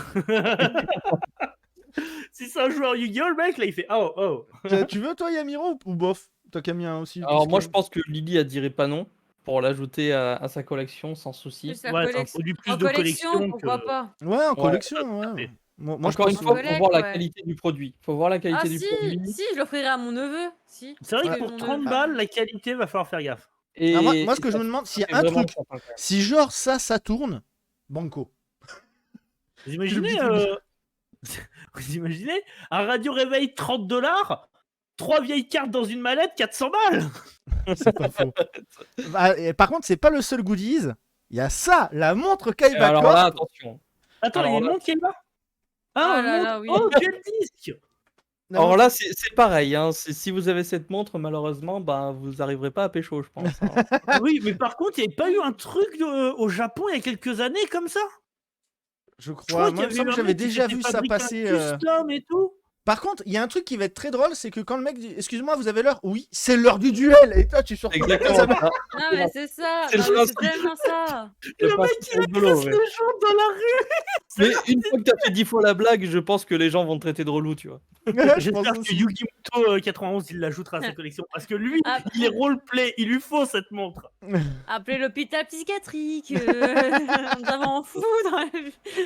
Si c'est un joueur Yu-Gi-Oh, le mec, là, il fait oh. Tu veux, toi, Yamiro, ou bof? T'as Camille aussi. Alors, moi, je puisque- pense que Lily a dirait pas non pour l'ajouter à sa collection sans souci. Plus la Ouais, ça collection. produit plus En de collection pourquoi que... pas. Ouais, en Ouais, collection, tout à ouais. fait. Moi, je Encore une pense- fois, il faut collègue, voir la ouais. qualité du produit. Faut voir la qualité Ah, du si, produit. si, je l'offrirai à mon neveu. Si. C'est vrai Ouais. que pour Mon 30 neveu. balles, la qualité, va falloir faire gaffe. Et, Alors, moi, ce et que je ça me demande, s'il y fait a un vraiment truc, sympa, quand même. si genre ça tourne, banco. Vous imaginez, Le vous imaginez un radio réveil $30, 3 vieilles cartes dans une mallette, 400 balles. C'est pas faux. Bah, et par contre, c'est pas le seul goodies. Il y a ça, la montre Et Kaiba alors Corp. là, attention. Attends, Alors il y a une là- montre qui est là. Oh Ah, là une là, montre. oui. Oh, duel disque. La Alors montre- là, c'est pareil. Hein. Si vous avez cette montre, malheureusement, bah, vous n'arriverez pas à pécho, je pense. Hein. Ah oui, mais par contre, il n'y avait pas eu un truc au Japon il y a quelques années comme ça. Je Je crois, crois moi, il me qu'il y semble que avait j'avais déjà vu ça passer. Custom et tout. Par contre, il y a un truc qui va être très drôle, c'est que quand le mec dit excuse-moi, vous avez l'heure? Oui, c'est l'heure du duel. Et toi, tu sors. C'est exactement ça. Non, mais c'est ça. C'est le Non, mais c'est principe. tellement ça. Le Le mec, principe il rigolo, agresse ouais. les gens dans la rue. Mais une fois que t'as fait 10 fois la blague, je pense que les gens vont te traiter de relou, tu vois. Je pense J'espère que aussi. Yugi Muto 91, il l'ajoutera à sa collection. Parce que lui, Ah. il est roleplay, il lui faut cette montre. Appelez l'hôpital psychiatrique. Nous avons fou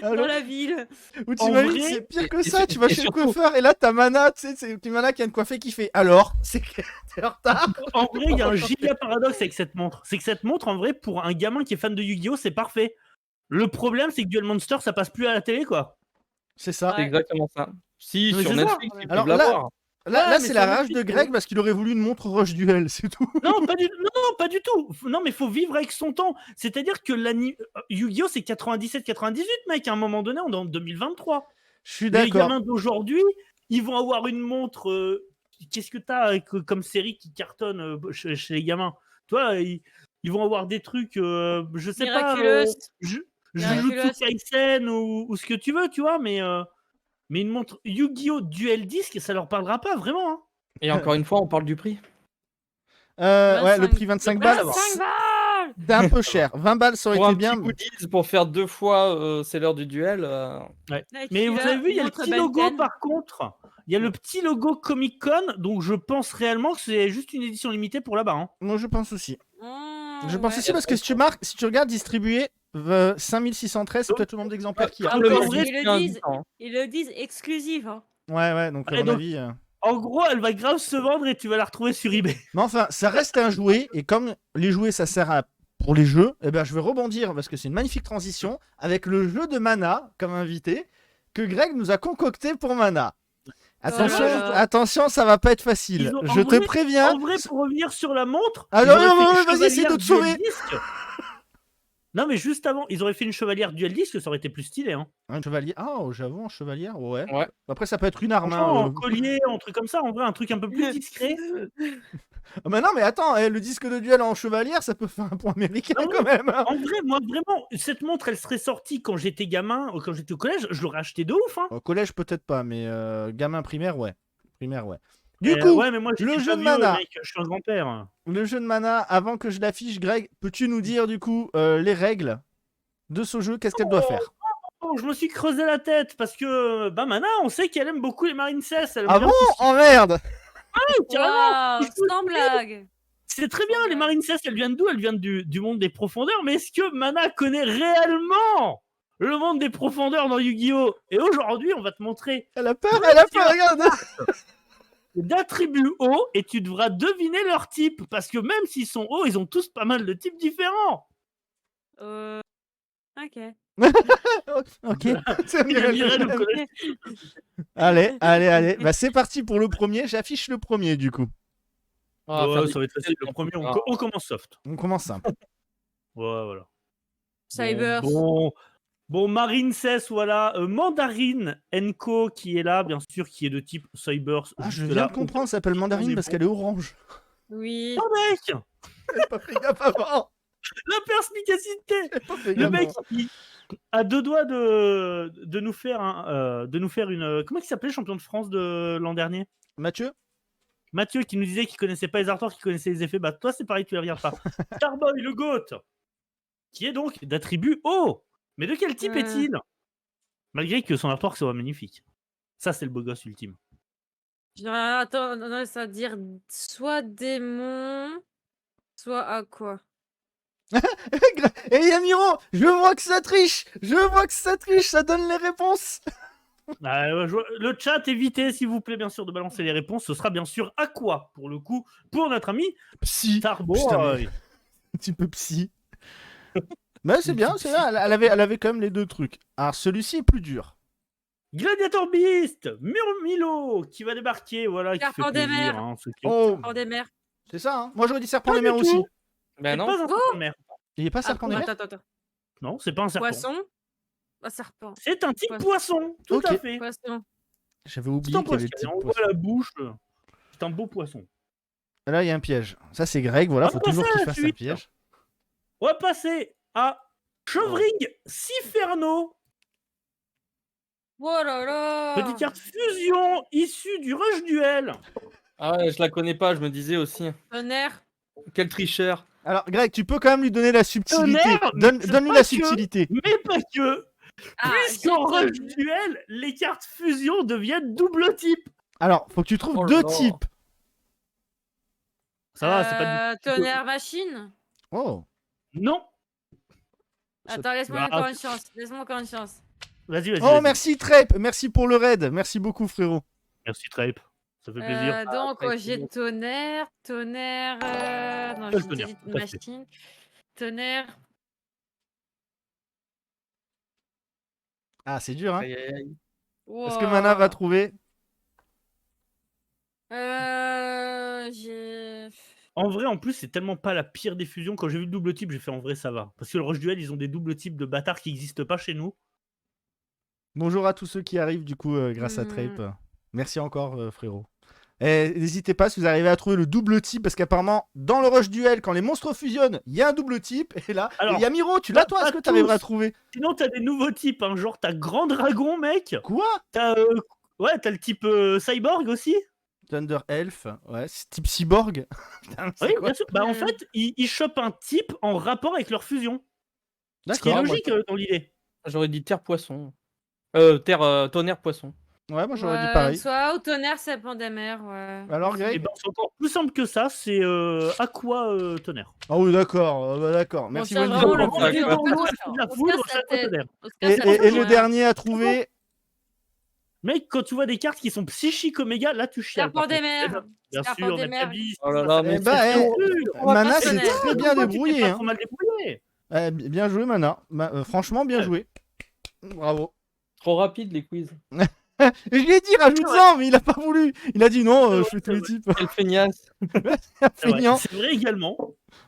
dans la ville. Ou En t'imagines, vrai, c'est pire et- que et ça. sur- Tu vas et chez le surtout- coiffeur et là, t'as Mana, tu sais, c'est Mana qui vient de coiffer qui fait alors, c'est que t'es en retard. En vrai, il y a un giga paradoxe avec cette montre. C'est que cette montre, en vrai, pour un gamin qui est fan de Yu-Gi-Oh, c'est parfait. Le problème, c'est que Duel Monster, ça passe plus à la télé, quoi. C'est ça. C'est Ouais. exactement ça. Si, Mais sur c'est ça. Netflix, ils Alors peuvent là- l'avoir. Là, Ouais, mais c'est sur la rage Netflix, de Greg parce qu'il aurait voulu une montre Rush Duel, c'est tout. Non, pas du tout. Non, mais faut vivre avec son temps. C'est-à-dire que Yu-Gi-Oh, c'est 97-98, mec, à un moment donné, on est en 2023. Je suis Les d'accord. gamins d'aujourd'hui, ils vont avoir une montre. Qu'est-ce que t'as comme série qui cartonne chez les gamins? Toi, ils vont avoir des trucs, je sais pas, Miraculous. Jujutsu Miraculous. Kaisen ou ce que tu veux, tu vois, mais une montre Yu-Gi-Oh Duel Disc, ça leur parlera pas vraiment. Hein. Et encore une fois, on parle du prix. Ouais, le 25. prix 25 balles, 25 balles. c'est un peu cher. 20 balles, ça aurait Pour été un bien. petit goodies, pour faire 2 fois, c'est l'heure du duel. Mais vous avez vu, il y a le Montre petit Ben logo 10. par contre. Il y a le petit logo Comic Con, donc je pense réellement que c'est juste une édition limitée pour là-bas. Hein. Moi, je pense aussi. Je Ouais. pense aussi parce que si tu regardes distribué, 5613, c'est peut-être le nombre d'exemplaires qu'il y a. Comme le Encore, Magic, ils le c'est un disent. 10 ans. Ils le disent exclusif. Hein. Ouais, donc à Et mon donc- avis. En gros, elle va grave se vendre et tu vas la retrouver sur eBay. Mais enfin, ça reste un jouet, et comme les jouets, ça sert pour les jeux, eh ben, je vais rebondir parce que c'est une magnifique transition avec le jeu de Mana comme invité que Greg nous a concocté pour Mana. Attention, là. attention, ça va pas être facile. Ils ont- Je en te vrai- préviens. En vrai, pour revenir sur la montre, Ah ils non, auraient non, fait non, une vas-y, essaye de chevalière te sauver. Duel Disc. Non, mais juste avant, ils auraient fait une chevalière Duel Disc, ça aurait été plus stylé. Hein. Un chevalier. Ah, j'avoue, un chevalier, ouais. Ouais. Après, ça peut être une arme. Franchement, hein, en collier, un truc comme ça, en vrai, un truc un peu plus discret. Ah, mais non, mais attends, le disque de duel en chevalière, ça peut faire un point américain Ah oui. quand même. hein. En vrai, moi, vraiment, cette montre, elle serait sortie quand j'étais gamin, quand j'étais au collège, je l'aurais acheté de ouf. Hein. Au collège, peut-être pas, mais gamin primaire, ouais. Primaire, ouais. Du coup, ouais, mais moi, le j'étais jeu pas de vieux, Mana. mec, je suis un grand-père. Le jeu de Mana, avant que je l'affiche, Greg, peux-tu nous dire du coup les règles de ce jeu? Qu'est-ce qu'elle doit faire? Oh, je me suis creusé la tête parce que Mana, on sait qu'elle aime beaucoup les Marines Cess. Elle aime Ah bien bon? tout Oh merde! carrément. Waouh, sans blague. C'est très bien, les Marines Cess, elles viennent d'où? Elles viennent du monde des profondeurs, mais est-ce que Mana connaît réellement le monde des profondeurs dans Yu-Gi-Oh! Et aujourd'hui, on va te montrer Elle a peur, regarde! d'attributs hauts et tu devras deviner leur type. Parce que même s'ils sont hauts, ils ont tous pas mal de types différents. Ok. Ok. Mirel, vous connaissez. Allez. Bah, c'est parti pour le premier. J'affiche le premier du coup. Ah, Ouais, faire ça va être facile. Le premier, on commence soft. On commence simple. Ouais, voilà. Cybers. Bon, Marine Cess, voilà. Mandarine Enko qui est là, bien sûr, qui est de type Cybers. Ah, je juste viens là. de comprendre, ça s'appelle mandarine parce qu'elle est orange. Oui. Oh, mec, J'ai pas fait gaffe avant. la perspicacité. J'ai pas fait Le gaffe mec, avant. il a deux doigts de nous faire une. Comment il s'appelait, champion de France de l'an dernier? Mathieu? Mathieu qui nous disait qu'il connaissait pas les artworks, qu'il connaissait les effets. Bah, toi, c'est pareil, tu les regardes pas. Starboy, le GOAT, qui est donc d'attribut haut. Mais de quel type est-il? Malgré que son artwork soit magnifique. Ça, c'est le beau gosse ultime. Attends, non, ça veut dire soit démon, soit à quoi? Et Yamiro, je vois que ça triche, ça donne les réponses. Le chat, évitez, s'il vous plaît, bien sûr, de balancer les réponses. Ce sera bien sûr à quoi, pour le coup, pour notre ami Psy. Starboy. Putain, mais- Un petit peu psy. Mais c'est bien, elle avait quand même les deux trucs. Alors celui-ci est plus dur. Gladiator Beast, Murmilo, qui va débarquer, voilà, qui fait Serpent des plaisir. mers. Hein, ceux qui- Oh, Hors des mers. c'est ça, hein. Moi j'aurais dit serpent Pas des mers du aussi. tout. Ben C'est non. pas un serpent de mer. Il est pas serpent des mers? Attends. Non, c'est pas un serpent. Poisson? Pas serpent. C'est un type Poisson. poisson, tout Ok. à fait. Poisson. J'avais C'est oublié un qu'il y avait poisson. le type On voit poisson. la bouche. C'est un beau poisson. Là il y a un piège. Ça c'est Greg, voilà, On faut va toujours passer à qu'il la fasse un suite. piège. On va passer à Chevring Ciferno. Oh là là. Petite carte fusion issue du Rush Duel. Ah ouais, je la connais pas, je me disais aussi. Tonnerre. Quel tricheur. Alors Greg, tu peux quand même lui donner la subtilité. Tonnerre, mais c'est Donne-lui pas la que- subtilité. Mais pas que. Puisqu'en j'ai Rush Duel, les cartes fusion deviennent double type. Alors, faut que tu trouves Oh là deux là. types. Ça va, c'est pas du... Tonnerre machine. Oh. Non. Attends, laisse-moi Bah, encore une chance. Laisse-moi encore une chance. Vas-y. Oh, merci Trep, merci pour le raid. Merci beaucoup frérot. Merci Trape. Ça fait plaisir. Donc, très j'ai cool. tonnerre. Non, Seul j'ai tonnerre, dit tout à fait. machine. Tonnerre. Ah, c'est dur hein. Aïe, aïe, aïe. Est-ce que Mana va trouver? J'ai. En vrai, en plus, c'est tellement pas la pire des fusions. Quand j'ai vu le double type, j'ai fait en vrai, ça va. Parce que le Rush Duel, ils ont des doubles types de bâtards qui n'existent pas chez nous. Bonjour à tous ceux qui arrivent du coup grâce à Trape. Merci encore frérot. Et n'hésitez pas si vous arrivez à trouver le double type parce qu'apparemment dans le Rush Duel quand les monstres fusionnent il y a un double type et là Alors, il y a Miro, tu l'as toi, est-ce que tu arriveras à trouver? Sinon, t'as des nouveaux types, hein, genre t'as Grand Dragon, mec. Quoi? T'as le type Cyborg aussi. Thunder Elf, ouais, c'est type cyborg. Putain, c'est Oui, quoi? bien sûr. Bah en fait, ils chopent un type en rapport avec leur fusion. Ce qui est D'accord. logique dans l'idée. J'aurais dit terre-poisson. Tonnerre-poisson. Ouais, moi j'aurais dit pareil. Soit au tonnerre, serpent des mers, ouais. Alors Et Greg? ben, c'est encore plus simple que ça, c'est Aqua Tonnerre. Ah oui d'accord, d'accord. On Merci cherche Wendy. vraiment le Bon, plus dur. ouais. En fait, De la on se foudre, casse la Aqua tête. Tonnerre. On se casse la Et tête, le ouais. dernier à trouver. Mec, quand tu vois des cartes qui sont psychiques Oméga, là tu chiales. Serpent par des contre. mers. Bien Serpent sûr, des mers. Nakabi. Oh là là, mais Eh bah, c'est eh, dur. Mana pas c'est connaître. très bien débrouillé. Pas Hein. trop mal débrouillé. Bien joué Mana. Franchement bien joué. Bravo. Trop rapide les quiz. Et je lui ai dit rajoute-en, mais il a pas voulu. Il a dit non, je fais tous les types. Quel feignasse. C'est vrai, Feignant. c'est vrai également.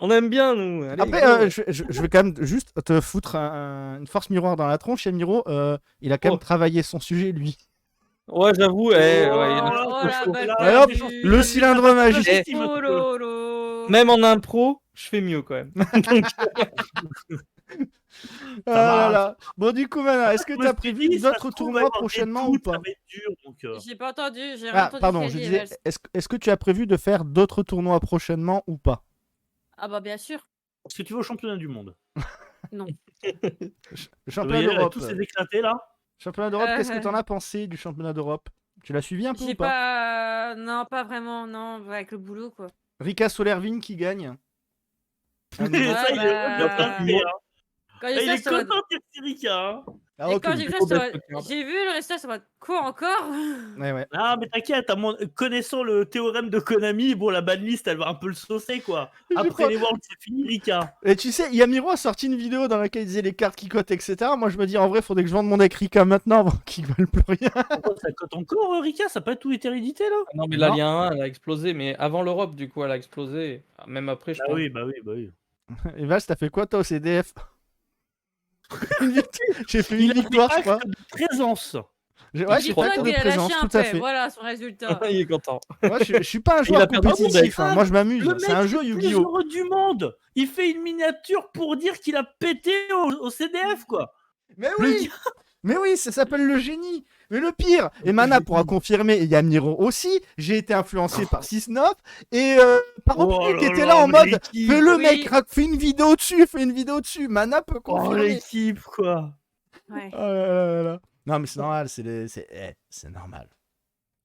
On aime bien nous. Allez, Après, go. je vais quand même juste te foutre une force miroir dans la tronche. Et Miro, il a quand même travaillé son sujet, lui. Ouais, j'avoue. Oh, ouais, Oh il y en a la trop. belle Allez, hop, perdue. le cylindre magique. Eh, Oh lolo. Même en impro, je fais mieux quand même. Ah va. là là. Bon, du coup, Mana, est-ce que Moi, tu as je te prévu dis, ça se d'autres trouve, tournois va y avoir des prochainement ou doutes, pas? Ça va être dur, donc, J'ai pas entendu, j'ai rien Ah, entendu. pardon, ce je qu'elle disais, dit, est-ce que tu as prévu de faire d'autres tournois prochainement ou pas? Ah bah bien sûr. Est-ce que tu vas au championnat du monde? Championnat Vous voyez, d'Europe. tous ces éclatés là. Championnat d'Europe, qu'est-ce que t'en as pensé du championnat d'Europe? Tu l'as suivi un peu J'ai ou pas? pas. Non, pas vraiment, non, avec le boulot quoi. Rika Solervin qui gagne. Ça, il est bien placé, hein. Quand j'ai Il ça, est je suis en mode- content d'être Sirica, hein. Ah, Et ok, quand mais- j'ai vu ça, trop je suis en bête, mode- ce cœur. j'ai vu le résultat, c'est en mode quoi encore? Ouais, ouais. Ah, mais t'inquiète, connaissant le théorème de Konami, bon, la banlist, elle va un peu le saucer, quoi. J'ai Après pas- les Worlds, c'est fini, Rika. Et tu sais, Yamiro a sorti une vidéo dans laquelle il disait les cartes qui cotent, etc. Moi, je me dis, en vrai, faudrait que je vende mon deck Rika maintenant avant qu'ils valent plus rien. Pourquoi ça cote encore, Rika? Ça n'a pas tout été réédité, là? Non, mais Non. l'Alien 1, elle a explosé. Mais avant l'Europe, du coup, elle a explosé. Même après, je Bah pense. oui, bah oui, bah oui. Et Val, t'as fait quoi, toi, au CDF? J'ai fait Il une a des victoire, je crois. actes de présence. Ouais, j'ai Dis-toi pas acte de qu'il a présence, lâché un tout à fait, fait. Voilà son résultat. Il est content. Moi, je suis pas un Il joueur a perdu son compétitif, deck. hein. Moi, je m'amuse. Le C'est mec, un jeu le plus Yu-Gi-Oh! heureux du monde. Il fait une miniature pour dire qu'il a pété au CDF, quoi. Mais Le oui! Mais oui, ça s'appelle le génie. Mais le pire, et Mana pourra confirmer, et Yamiro aussi, j'ai été influencé par 6-9 et par Opti qui était là en mode fais-le Oui. mec, fais une vidéo dessus, fais une vidéo dessus. Mana peut Oh, confirmer. l'équipe, quoi. Ouais. Oh là là là. Non, mais c'est normal, c'est normal.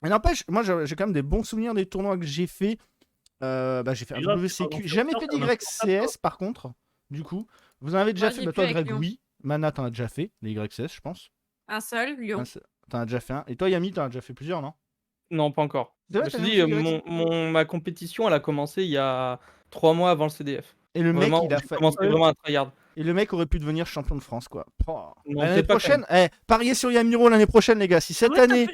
Mais n'empêche, moi j'ai quand même des bons souvenirs des tournois que j'ai fait. J'ai fait un Et grave, c'est WCQ. pas J'ai jamais dans fait le d'YCS par contre, du coup. Vous en avez déjà Moi, fait, j'ai bah, pu toi avec Greg, Lyon. oui. Mana, t'en as déjà fait, les YCS, je pense. Un seul, Lyon. T'en as déjà fait un. Et toi, Yami, t'en as déjà fait plusieurs, non? Non, pas encore. C'est vrai, Je t'as te jamais dis, fait YCS? ma compétition, elle a commencé il y a 3 mois avant le CDF. Et le Vraiment, mec, il a j'ai fait. commencé vraiment à tryhard. Et le mec aurait pu devenir champion de France, quoi. Oh. Non, L'année c'est pas prochaine, pariez sur Yamiro l'année prochaine, les gars. Si cette Ouais, année,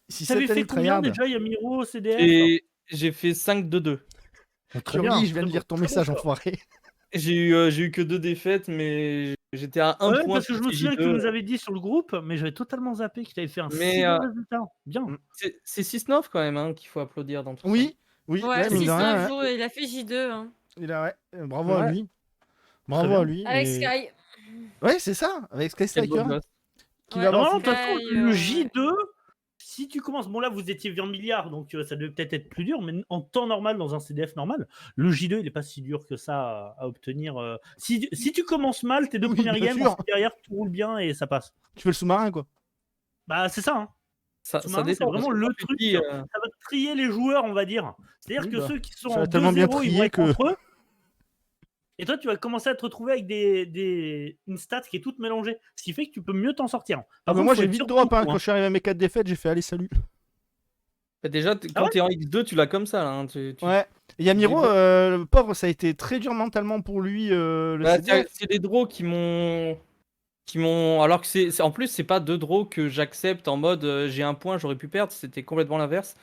si T'avais cette année fait combien tryhard, déjà, Yamiro, au CDF? Et j'ai fait 5-2-2. Très bien, Curly, je viens de très lire ton bon, message, très bon, enfoiré. J'ai eu que 2 défaites, mais j'étais à 1 Ouais, point. parce que je sur me souviens que tu CJ2. nous avais dit sur le groupe, mais j'avais totalement zappé que tu avais fait un Mais, si bon résultat. Bien. C'est 6-9 quand même hein, qu'il faut applaudir dans tout Oui, oui, Ouais, mine de 6 rien, ouais. jours, il a fait J2. Hein. Il a, ouais. Bravo à Ouais. lui. Bravo bien. à lui. Avec et- Sky. Ouais, c'est ça, avec Sky Quel beau Striker. gosse. Qui Ouais, va non, voir- Non, de toute façon, Sky, le J2, si tu commences, bon là vous étiez 20 milliards, donc ça devait peut-être être plus dur, mais en temps normal, dans un CDF normal, le J2 il est pas si dur que ça à obtenir. Si tu commences mal, tes deux Oui, premières bien games, sûr. ensuite, derrière tout roule bien et ça passe. Tu fais le sous-marin, quoi. Bah c'est ça, hein. Ça Sous-marin, dépend. c'est vraiment parce que le quand tu truc. dis, Ça va trier les joueurs, on va dire. C'est-à-dire Oui, que bah, ceux qui sont ça va en tellement bien 2-0, ils vont trier être que- entre eux. Et toi, tu vas commencer à te retrouver avec une stat qui est toute mélangée. Ce qui fait que tu peux mieux t'en sortir. Par Ah, bah, contre, moi faut j'ai être vite sûr de drop, ton hein. coup, Quand je suis arrivé à mes 4 défaites, j'ai fait allez, salut. bah, déjà, quand ouais t'es en X2, tu l'as comme ça. Là, hein, Ouais. Et Yamiro, J'ai- le pauvre, ça a été très dur mentalement pour lui, le Bah, CDF. c'est des draws qui m'ont qui m'ont. Alors que en plus, c'est pas 2 draws que j'accepte en mode j'ai un point, j'aurais pu perdre. C'était complètement l'inverse.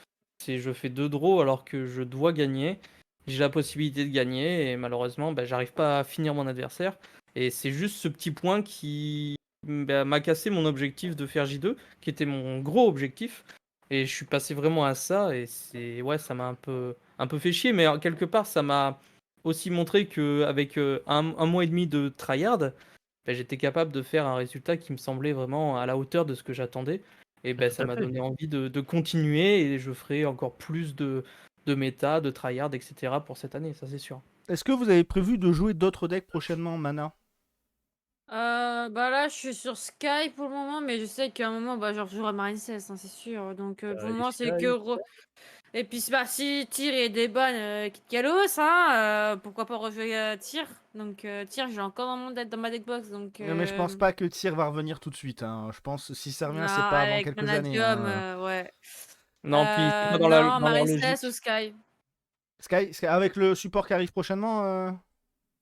C'est je fais 2 draws alors que je dois gagner. J'ai la possibilité de gagner et malheureusement, j'arrive pas à finir mon adversaire. Et c'est juste ce petit point qui m'a cassé mon objectif de faire J2, qui était mon gros objectif. Et je suis passé vraiment à ça et ça m'a un peu fait chier, mais quelque part, ça m'a aussi montré qu'avec un mois et demi de tryhard, j'étais capable de faire un résultat qui me semblait vraiment à la hauteur de ce que j'attendais. Et ça m'a donné envie de continuer et je ferai encore plus de méta, de tryhard, etc. pour cette année, ça c'est sûr. Est-ce que vous avez prévu de jouer d'autres decks prochainement, Mana? Là, je suis sur Sky pour le moment, mais je sais qu'à un moment, je rejouerai Marine 16, hein, c'est sûr. Donc, pour le moment, c'est que. Et puis, si Tyr est des bonnes Kit Kalos, hein, pourquoi pas rejouer Tyr. Donc, Tyr, j'ai encore dans ma deckbox. Donc, Mais je pense pas que Tyr va revenir tout de suite. Hein. Je pense que si ça revient, c'est pas avant avec quelques Vanadium, années. ouais. Non, puis c'est pas dans la Marine logique. 16 ou Sky. Sky, avec le support qui arrive prochainement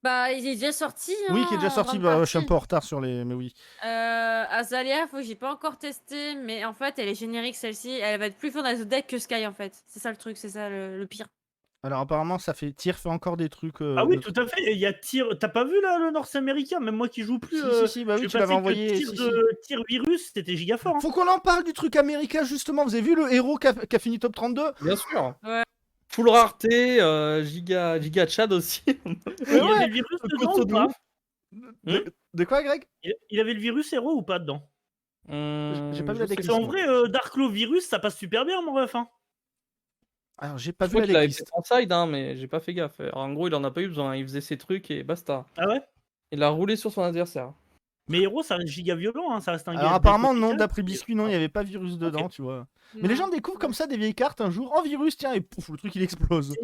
Il est déjà sorti. Oui, qui est déjà en sorti. grande Je suis un partie. peu en retard sur les. Mais oui. Azalea, j'ai pas encore testé, mais en fait, elle est générique celle-ci. Elle va être plus forte dans les autres decks que Sky en fait. C'est ça le truc, c'est ça le pire. Alors apparemment, Tyr fait encore des trucs. Ah oui, tout à fait. Il y a Tyr. T'as pas vu là le Nord-Américain? Même moi qui joue plus. Si, bah oui, je tu l'avais passais que envoyé. Tyr Virus, c'était giga fort. Hein. Faut qu'on en parle du truc américain justement. Vous avez vu le héros qui a fini top 32? Bien sûr. Ouais. Full rareté, giga Chad aussi. Il y avait le virus dedans ou pas? De quoi, Greg? Il avait le virus héros ou pas dedans? J'ai pas vu la decklist. En vrai, Darklo Virus, ça passe super bien, mon ref. Hein. Alors, j'ai pas Je vu crois la qu'il avait decklist. fait en side, hein, mais j'ai pas fait gaffe. Alors, en gros, il en a pas eu besoin. Il faisait ses trucs et basta. Ah ouais? Il a roulé sur son adversaire. Mais héros, ça reste giga violent, hein. Ça reste un Alors apparemment non, d'après Biscuit, non, il n'y avait pas virus dedans, tu vois. Mais les gens découvrent comme ça des vieilles cartes un jour, en virus, tiens, et pouf, le truc il explose.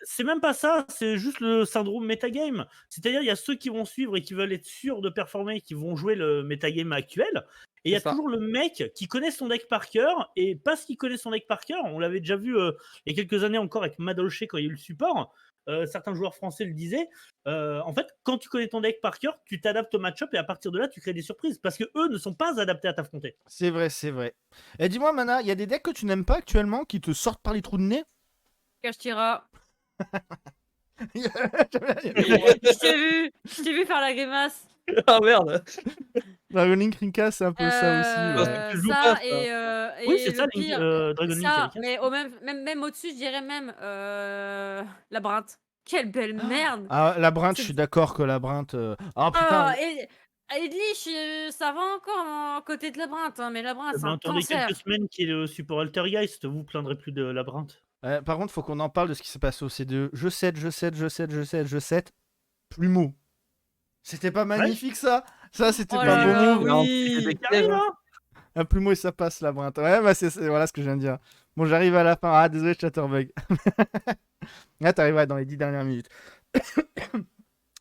C'est même pas ça, c'est juste le syndrome metagame. C'est-à-dire, il y a ceux qui vont suivre et qui veulent être sûrs de performer, qui vont jouer le metagame actuel. Et il y a toujours le mec qui connaît son deck par cœur, et parce qu'il connaît son deck par cœur, on l'avait déjà vu il y a quelques années encore avec Madolche quand il y a eu le support. Certains joueurs français le disaient. En fait, quand tu connais ton deck par cœur, tu t'adaptes au match-up et à partir de là, tu crées des surprises parce que eux ne sont pas adaptés à t'affronter. C'est vrai, c'est vrai. Et dis-moi, Mana, il y a des decks que tu n'aimes pas actuellement qui te sortent par les trous de nez? Kashtira. Je t'ai vu faire la grimace. Ah merde. Dragon Rinka, c'est un peu ça aussi. Ouais. Ça oui, c'est ça, Dragon Link. Mais même au-dessus, je dirais même Labyrinthe. Quelle belle merde. Ah, Labyrinthe, je suis d'accord que Labyrinthe... Ah putain. Edlich, ça va encore à côté de Labyrinthe, hein, mais Labyrinthe, c'est un attendez cancer. quelques semaines qu'il est le support Altergeist, vous plaindrez plus de Labyrinthe. Par contre, faut qu'on en parle de ce qui s'est passé au C2. Je cède. Plumeau. C'était pas magnifique ça? Ça, c'était pas beau move. Oui. Un Plumeau et ça passe, Labyrinthe. Ouais, bah c'est voilà ce que je viens de dire. Bon, j'arrive à la fin. Ah, désolé, Chatterbug. Là, t'arrives dans les 10 dernières minutes.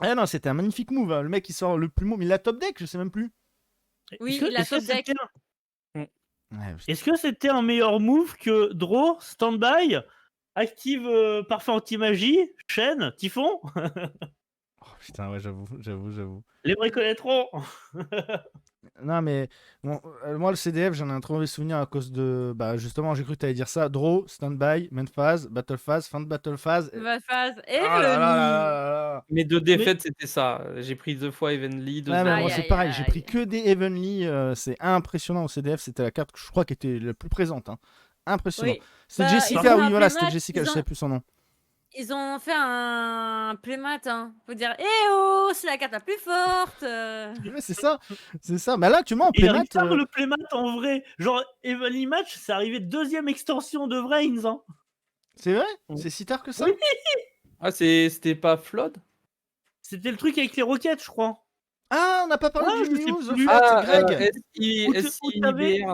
Ah non, c'était un magnifique move. Hein. Le mec, il sort le Plumeau, mais il a top deck, je sais même plus. Oui, il a top deck. Est-ce que c'était un meilleur move que Draw, Standby, Active Parfait Anti-Magie, Chaîne, Typhon? Oh putain, ouais, j'avoue. Les vrais connaîtront. Non, mais bon, moi, le CDF, j'en ai un très mauvais souvenir à cause de. Bah, justement, j'ai cru que tu allais dire ça. Draw, Standby, Main Phase, Battle Phase, fin de Battle Phase. Et Mes 2 défaites, c'était ça. J'ai pris 2 fois Evenly. Ouais, mais moi, c'est pareil. J'ai pris que des Evenly. C'est impressionnant au CDF. C'était la carte que je crois qui était la plus présente. Hein. Impressionnant. Oui. C'était Jessica, oui, voilà, c'était Jessica. Je sais plus son nom. Ils ont fait un playmat, hein. Faut dire, oh, c'est la carte la plus forte. Ouais, c'est ça. Mais là, actuellement, en playmat. Le playmat en vrai. Genre, Evenly Match, c'est arrivé 2e extension de Vrains. Hein. C'est vrai? C'est si tard que ça? Oui. Ah, c'était pas Flood? C'était le truc avec les roquettes, je crois. Ah, on n'a pas parlé du news, Greg.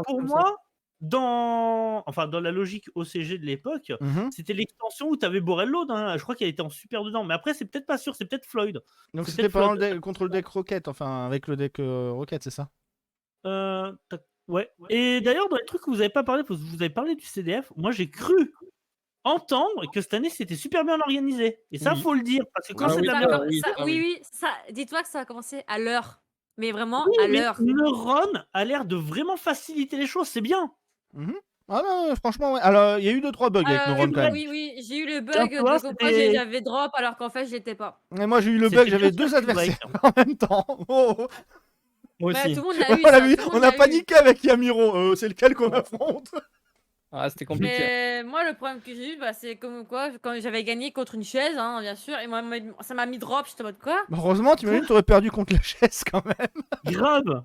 Pour moi, dans la logique OCG de l'époque, c'était l'extension où tu avais Borello. Hein. Je crois qu'elle était en super dedans. Mais après, c'est peut-être pas sûr. C'est peut-être Floyd. Donc c'était pas contre le deck Rocket, enfin avec le deck Rocket, c'est ça? Ouais. Et d'ailleurs, dans les trucs que vous avez pas parlé, parce que vous avez parlé du CDF, moi j'ai cru entendre que cette année c'était super bien organisé. Et ça, faut le dire. Parce que quand c'est Oui, ça, dis-toi que ça a commencé à l'heure. Mais vraiment Oui, à mais l'heure. Neuron a l'air de vraiment faciliter les choses, c'est bien. Ah non, franchement, ouais. Alors, il y a eu 2-3 bugs avec Neuron quand même. Oui, j'ai eu le Tiens, bug tu vois, de comme quoi c'était j'avais drop alors qu'en fait je l'étais pas. Et moi, j'ai eu le bug, c'était bien j'avais de 2 faire Spin Break. adversaires en même temps. Oh. Moi Bah, aussi. tout le monde l'a eu On l'a ça, vu, tout le on monde a l'a eu. paniqué avec Yamiro. C'est lequel qu'on affronte? Ah, c'était compliqué. Mais moi, le problème que j'ai eu, bah, c'est comme quoi, quand j'avais gagné contre une chaise, hein, bien sûr, et moi, ça m'a mis drop, j'étais en mode quoi? Heureusement, t'imagines, t'aurais perdu contre la chaise quand même. Grave.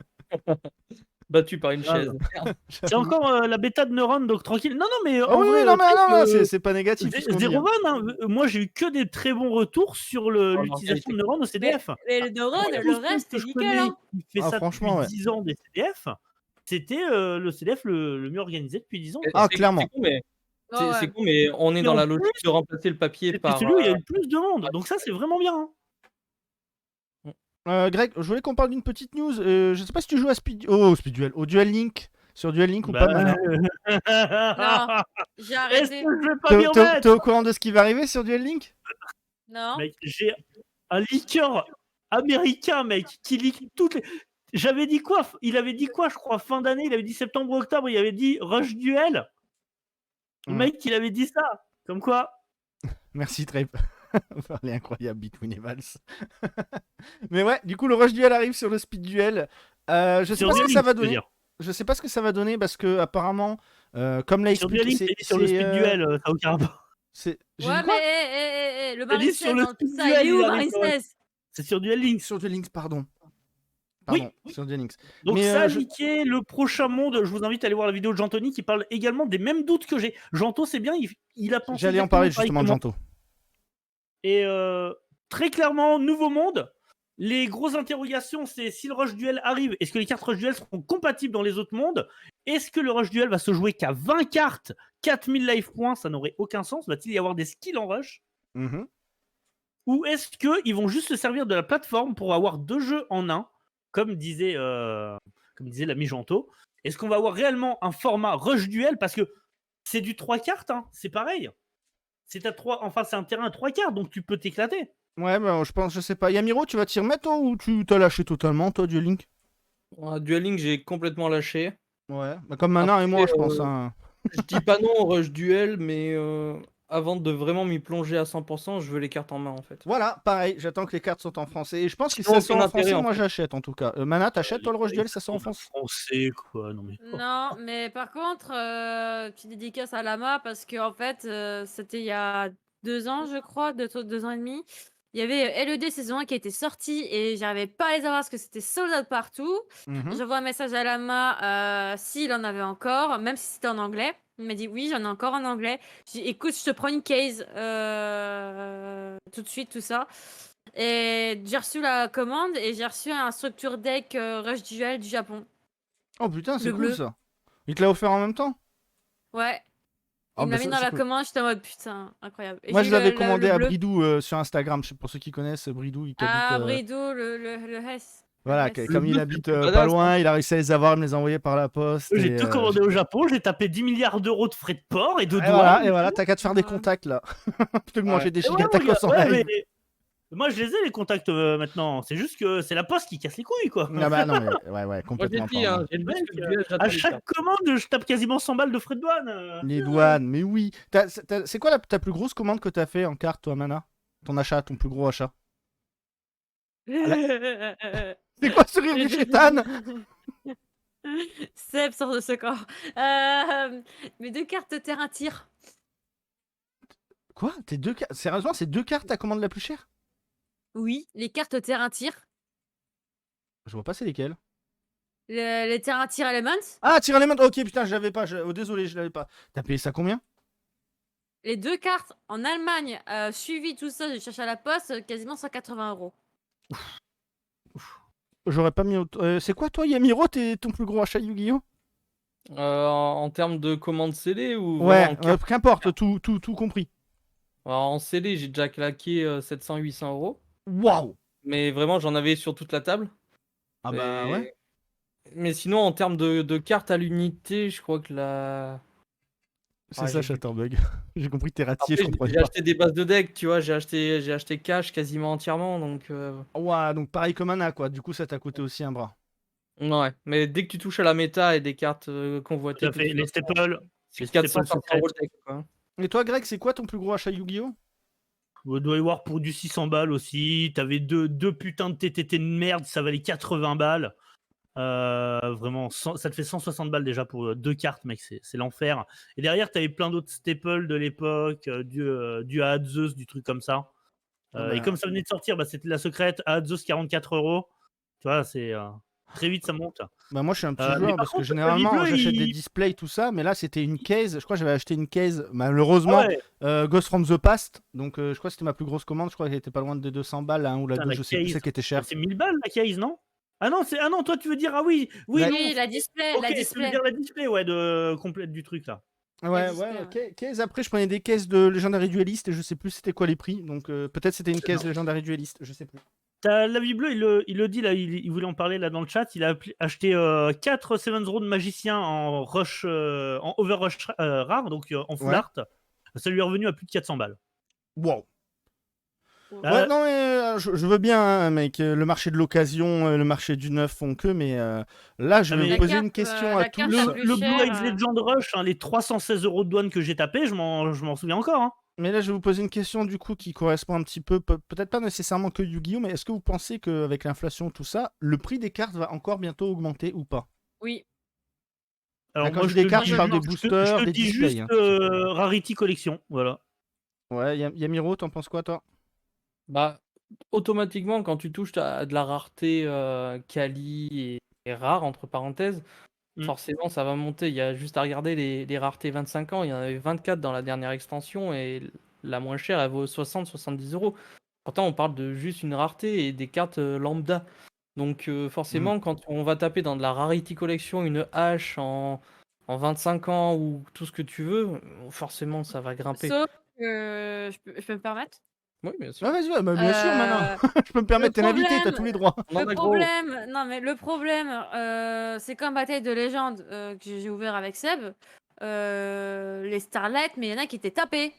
Battu par une Grave. chaise. Merde. C'est encore la bêta de Neuron, donc tranquille. Non, non, mais Ah en oui, vrai, oui, non, mais non, Drake, c'est pas négatif. tout ce qu'on dit, Zero hein. One, hein, moi j'ai eu que des très bons retours sur l'utilisation de Neuron au Mais, CDF. le neuron, Ouais, le Tous ceux reste, que c'est je nickel, connais hein. qui fait Ah, ça franchement, depuis ouais. 10 ans des CDF, c'était le CDF le mieux organisé depuis 10 ans. Mais Quoi. Ah, c'est clairement. con, mais Ouais, c'est ouais. con, mais on est Et dans en la logique de remplacer le papier C'était par. celui où il y a eu le plus de monde, donc ça c'est vraiment bien. Hein. Greg, je voulais qu'on parle d'une petite news. Je sais pas si tu joues à Speedduel, au Duel Link. Sur Duel Link ou pas, Mana? Non, j'ai Est-ce arrêté. que je vais pas m'y T'es remettre? au courant de ce qui va arriver sur Duel Link? Non. Mec, j'ai un leaker américain, mec, qui leak toutes les. J'avais dit quoi? Il avait dit quoi, je crois, fin d'année? Il avait dit septembre-octobre, il avait dit Rush Duel. Le mec, il avait dit ça. Comme quoi. Merci, Trape. Elle est incroyable, Between et Vals. Mais ouais, du coup, le Rush Duel arrive sur le Speed Duel. Je sais Sur pas ce que Duel ça Link, va je veux donner. dire. Je sais pas ce que ça va donner parce que, apparemment, comme l'a Sur Duel expliqué, Link, t'as dit sur le Speed Duel, ça n'a aucun rapport. J'ai Ouais, dit quoi? mais le T'as dit Marine sur 16 le dans tout Speed ça, il est Duel, où il Marine arrive quand même. 16? C'est sur Duel Link. Sur Duel Links, pardon. Oui, Pardon, oui. sur Duel Links. Donc Mais, ça a leaké le prochain monde. Je vous invite à aller voir la vidéo de Jantoni qui parle également des mêmes doutes que j'ai. Janto, c'est bien, il a pensé. J'allais en parler justement de Janto. Et très clairement, nouveau monde. Les grosses interrogations, c'est si le Rush Duel arrive, est-ce que les cartes Rush Duel seront compatibles dans les autres mondes? Est-ce que le Rush Duel va se jouer qu'à 20 cartes, 4000 life points? Ça n'aurait aucun sens. Va-t-il y avoir des skills en Rush? Ou est-ce qu'ils vont juste se servir de la plateforme pour avoir 2 jeux en un, comme disait l'ami Janto? Est-ce qu'on va avoir réellement un format Rush Duel? Parce que c'est du 3 cartes, hein, c'est pareil. C'est un terrain à 3 cartes, donc tu peux t'éclater. Ouais, bah, je sais pas. Yamiro, tu vas t'y remettre toi, ou tu t'as lâché totalement, toi, Duel Link? Duel Link, j'ai complètement lâché. Ouais, bah, comme Mana et moi, je pense. Hein. Je dis pas non au Rush Duel, mais avant de vraiment m'y plonger à 100%, je veux les cartes en main en fait. Voilà, pareil, j'attends que les cartes sortent en français. Et je pense que si Sinon, ça sort aucun en français, intérêt, en moi fait. j'achète en tout cas. Mana, t'achètes toi le Rush Duel, ça sort en français? Français, quoi. Non, mais... Non, mais par contre, petite dédicace à Lama parce que en fait, c'était il y a 2 ans, je crois, 2 ans et demi. Il y avait LED saison 1 qui était sorti et j'arrivais pas à les avoir parce que c'était sold out partout. J'envoie un message à Lama s'il en avait encore, même si c'était en anglais. Il m'a dit oui, j'en ai encore en anglais. J'ai dit écoute, je te prends une case tout de suite, tout ça. Et j'ai reçu la commande et j'ai reçu un structure deck Rush Duel du Japon. Oh putain, c'est Le cool bleu. ça. Il te l'a offert en même temps? Ouais. Oh, Il me bah, l'a mis ça, dans c'est la cool. commande, j'étais en mode putain, incroyable. Et Moi j'ai je eu l'avais le commandé à bleu. Bridou sur Instagram, pour ceux qui connaissent Bridou, il habite. Ah, Bridou, le Hess. Voilà, Le Hess. comme il bleu, habite c'est pas badass, loin, il a réussi à les avoir, il me les a envoyés par la poste. J'ai et, tout commandé au Japon, j'ai tapé 10 milliards d'euros de frais de port et de Et douane. voilà, t'as qu'à te faire des Ouais. contacts là. Plutôt que Ouais. manger des Et ouais, giga mon gars, tacos en ouais, live. mais moi je les ai les contacts maintenant. C'est juste que c'est la poste qui casse les couilles, quoi. Ah bah non, mais ouais, Moi j'ai complètement. dit, hein, j'ai le Mec, bisque duel, j'attends à les chaque cartes. commande, je tape quasiment 100 balles de frais de douane. Les douanes, mais oui. C'est quoi ta plus grosse commande que t'as fait en carte, toi, Mana? Ton achat, ton plus gros achat? C'est quoi ce rire du chétan? Seb sort de ce corps. Mes 2 cartes terrain tir. Quoi? Sérieusement, c'est 2 cartes ta commande la plus chère? Oui, les cartes terrain tir. Je vois pas c'est lesquelles. Les terrain tir Elements. Ah, Tyr Element, ok, putain, je l'avais pas. Oh, désolé, je l'avais pas. T'as payé ça combien? Les 2 cartes en Allemagne, suivi tout ça, j'ai cherché à la poste, quasiment 180 €. J'aurais pas mis autant. C'est quoi, toi, Yamiro, ton plus gros achat Yu-Gi-Oh? En termes de commandes scellées ou Ouais, vraiment en carte? qu'importe, tout compris. Alors, en scellé, j'ai déjà claqué 700-800 €. Waouh! Mais vraiment, j'en avais sur toute la table. Ah bah ouais. Mais sinon, en termes de cartes à l'unité, je crois que C'est Ah, ça, j'ai Chatterbug. J'ai compris que t'es ratier, Après, je comprenais j'ai pas. acheté des bases de deck, tu vois, j'ai acheté cash quasiment entièrement, donc Ouah, donc pareil comme Anna, quoi. Du coup, ça t'a coûté aussi un bras. ouais. Mais dès que tu touches à la méta et des cartes Tout convoitées à que fait. tu Les vas prendre, staples. c'est Les 400-500 staples secrètes. euros le deck, quoi. Et toi, Greg, c'est quoi ton plus gros achat Yu-Gi-Oh? Vous doit y avoir pour du 600 balles aussi. T'avais deux putains de TTT de merde, ça valait 80 balles. Vraiment, ça te fait 160 balles déjà pour 2 cartes, mec, c'est l'enfer. Et derrière, t'avais plein d'autres staples de l'époque, du Aad Zeus, du truc comme ça. Et comme ça venait de sortir, bah, c'était la secrète, Aad Zeus 44 euros. Tu vois, c'est très vite ça monte. Bah moi je suis un petit Mais joueur par parce que contre, la vie généralement bleue, j'achète des displays tout ça, mais là c'était une case, je crois que j'avais acheté une case malheureusement Ah ouais, Ghost from the Past, donc je crois que c'était ma plus grosse commande, je crois qu'elle était pas loin de 200 balles, la 1 ou la putain, 2, la je sais plus, case. celle qui était chère. C'est 1000 balles la case, non? Ah non, toi tu veux dire, ah oui, La- non. Oui, la display, Ok, la tu veux display. dire la display, ouais, de complète du truc là. Ouais, display, ouais, ouais. case, après je prenais des caisses de Legendary Duelist et je sais plus c'était quoi les prix, donc peut-être c'était une caisse Legendary Duelist, je sais plus. T'as la vie bleue, il le dit là, il voulait en parler là dans le chat. Il a acheté 4 Seven's Road Magicien en rush, en overrush rare, donc en full Ouais. art. Ça lui est revenu à plus de 400 balles. Wow. Ouais. Ouais, non, mais je veux bien, hein, mec. Le marché de l'occasion, le marché du neuf font que, mais là, je vais mais vous La poser carte, une question à la carte tous. la plus Le chère. Blue Eyes Legend Rush, hein, les 316 € de douane que j'ai tapé, je m'en souviens encore. Hein. Mais là, je vais vous poser une question du coup qui correspond un petit peu, peut-être pas nécessairement que Yu-Gi-Oh, mais est-ce que vous pensez qu'avec l'inflation, tout ça, le prix des cartes va encore bientôt augmenter ou pas? Oui. Alors Quand moi, je dis des cartes, je je parle des pense. je boosters, te des dis displays. juste Hein. Rarity Collection, voilà. Ouais, Yamiro, t'en penses quoi, toi? Bah, automatiquement, quand tu touches à de la rareté quali et rare, entre parenthèses, forcément, ça va monter. Il y a juste à regarder les raretés 25 ans. Il y en avait 24 dans la dernière extension et la moins chère, elle vaut 60-70 euros. Pourtant, on parle de juste une rareté et des cartes lambda. Donc, forcément, quand on va taper dans de la Rarity Collection, une hache en 25 ans ou tout ce que tu veux, forcément, ça va grimper. Sauf que je peux me permettre? Oui, bien sûr. Ah, vas-y, ouais, bah, bien sûr, Mana. Euh, Je peux me permettre, t'es l'invité, t'as tous les droits. On en Le a gros. problème, non mais le problème, c'est comme Bataille de légende que j'ai ouvert avec Seb. Les Starlight, mais il y en a qui étaient tapés.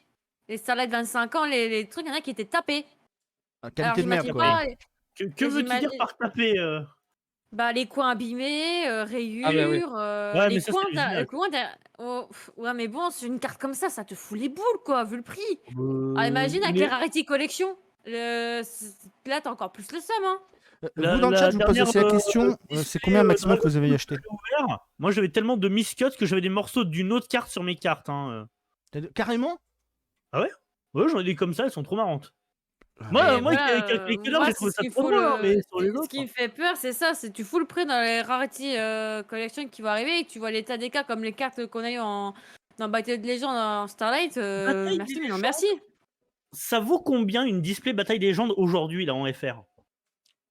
Les Starlight 25 ans, les trucs, il y en a qui étaient tapés. Ah, Alors qualité de merde, j'imagine quoi. pas. Que veux-tu dire j'imagine- par taper Bah, les coins abîmés, Ah bah oui. rayures, Ouais, les mais ça, coins, c'est original. les coins oh, ouais, mais bon, sur une carte comme ça te fout les boules, quoi, vu le prix. Imagine avec les Rarity Collection. Là, t'as encore plus le seum, hein. Vous, dans le chat, je vous pose aussi la question, c'est combien le maximum que vous avez acheté? Moi, j'avais tellement de miscuts que j'avais des morceaux d'une autre carte sur mes cartes. Hein. Carrément? Ouais, j'en ai des comme ça, elles sont trop marrantes. Mais Moi, voilà, qui ai que dalle, moi, j'ai c'est trouvé ce ça qu'il trop faut drôle, hein, mais sur les ce autres. qui me fait peur, c'est ça, c'est tu fous le prix dans les Rarity Collection qui vont arriver et que tu vois l'état des cas comme les cartes qu'on a eu dans Bataille de Légende en Starlight. Bataille Merci, des mais non, Légendes. merci. Ça vaut combien une display Bataille des Légendes aujourd'hui, là, en FR?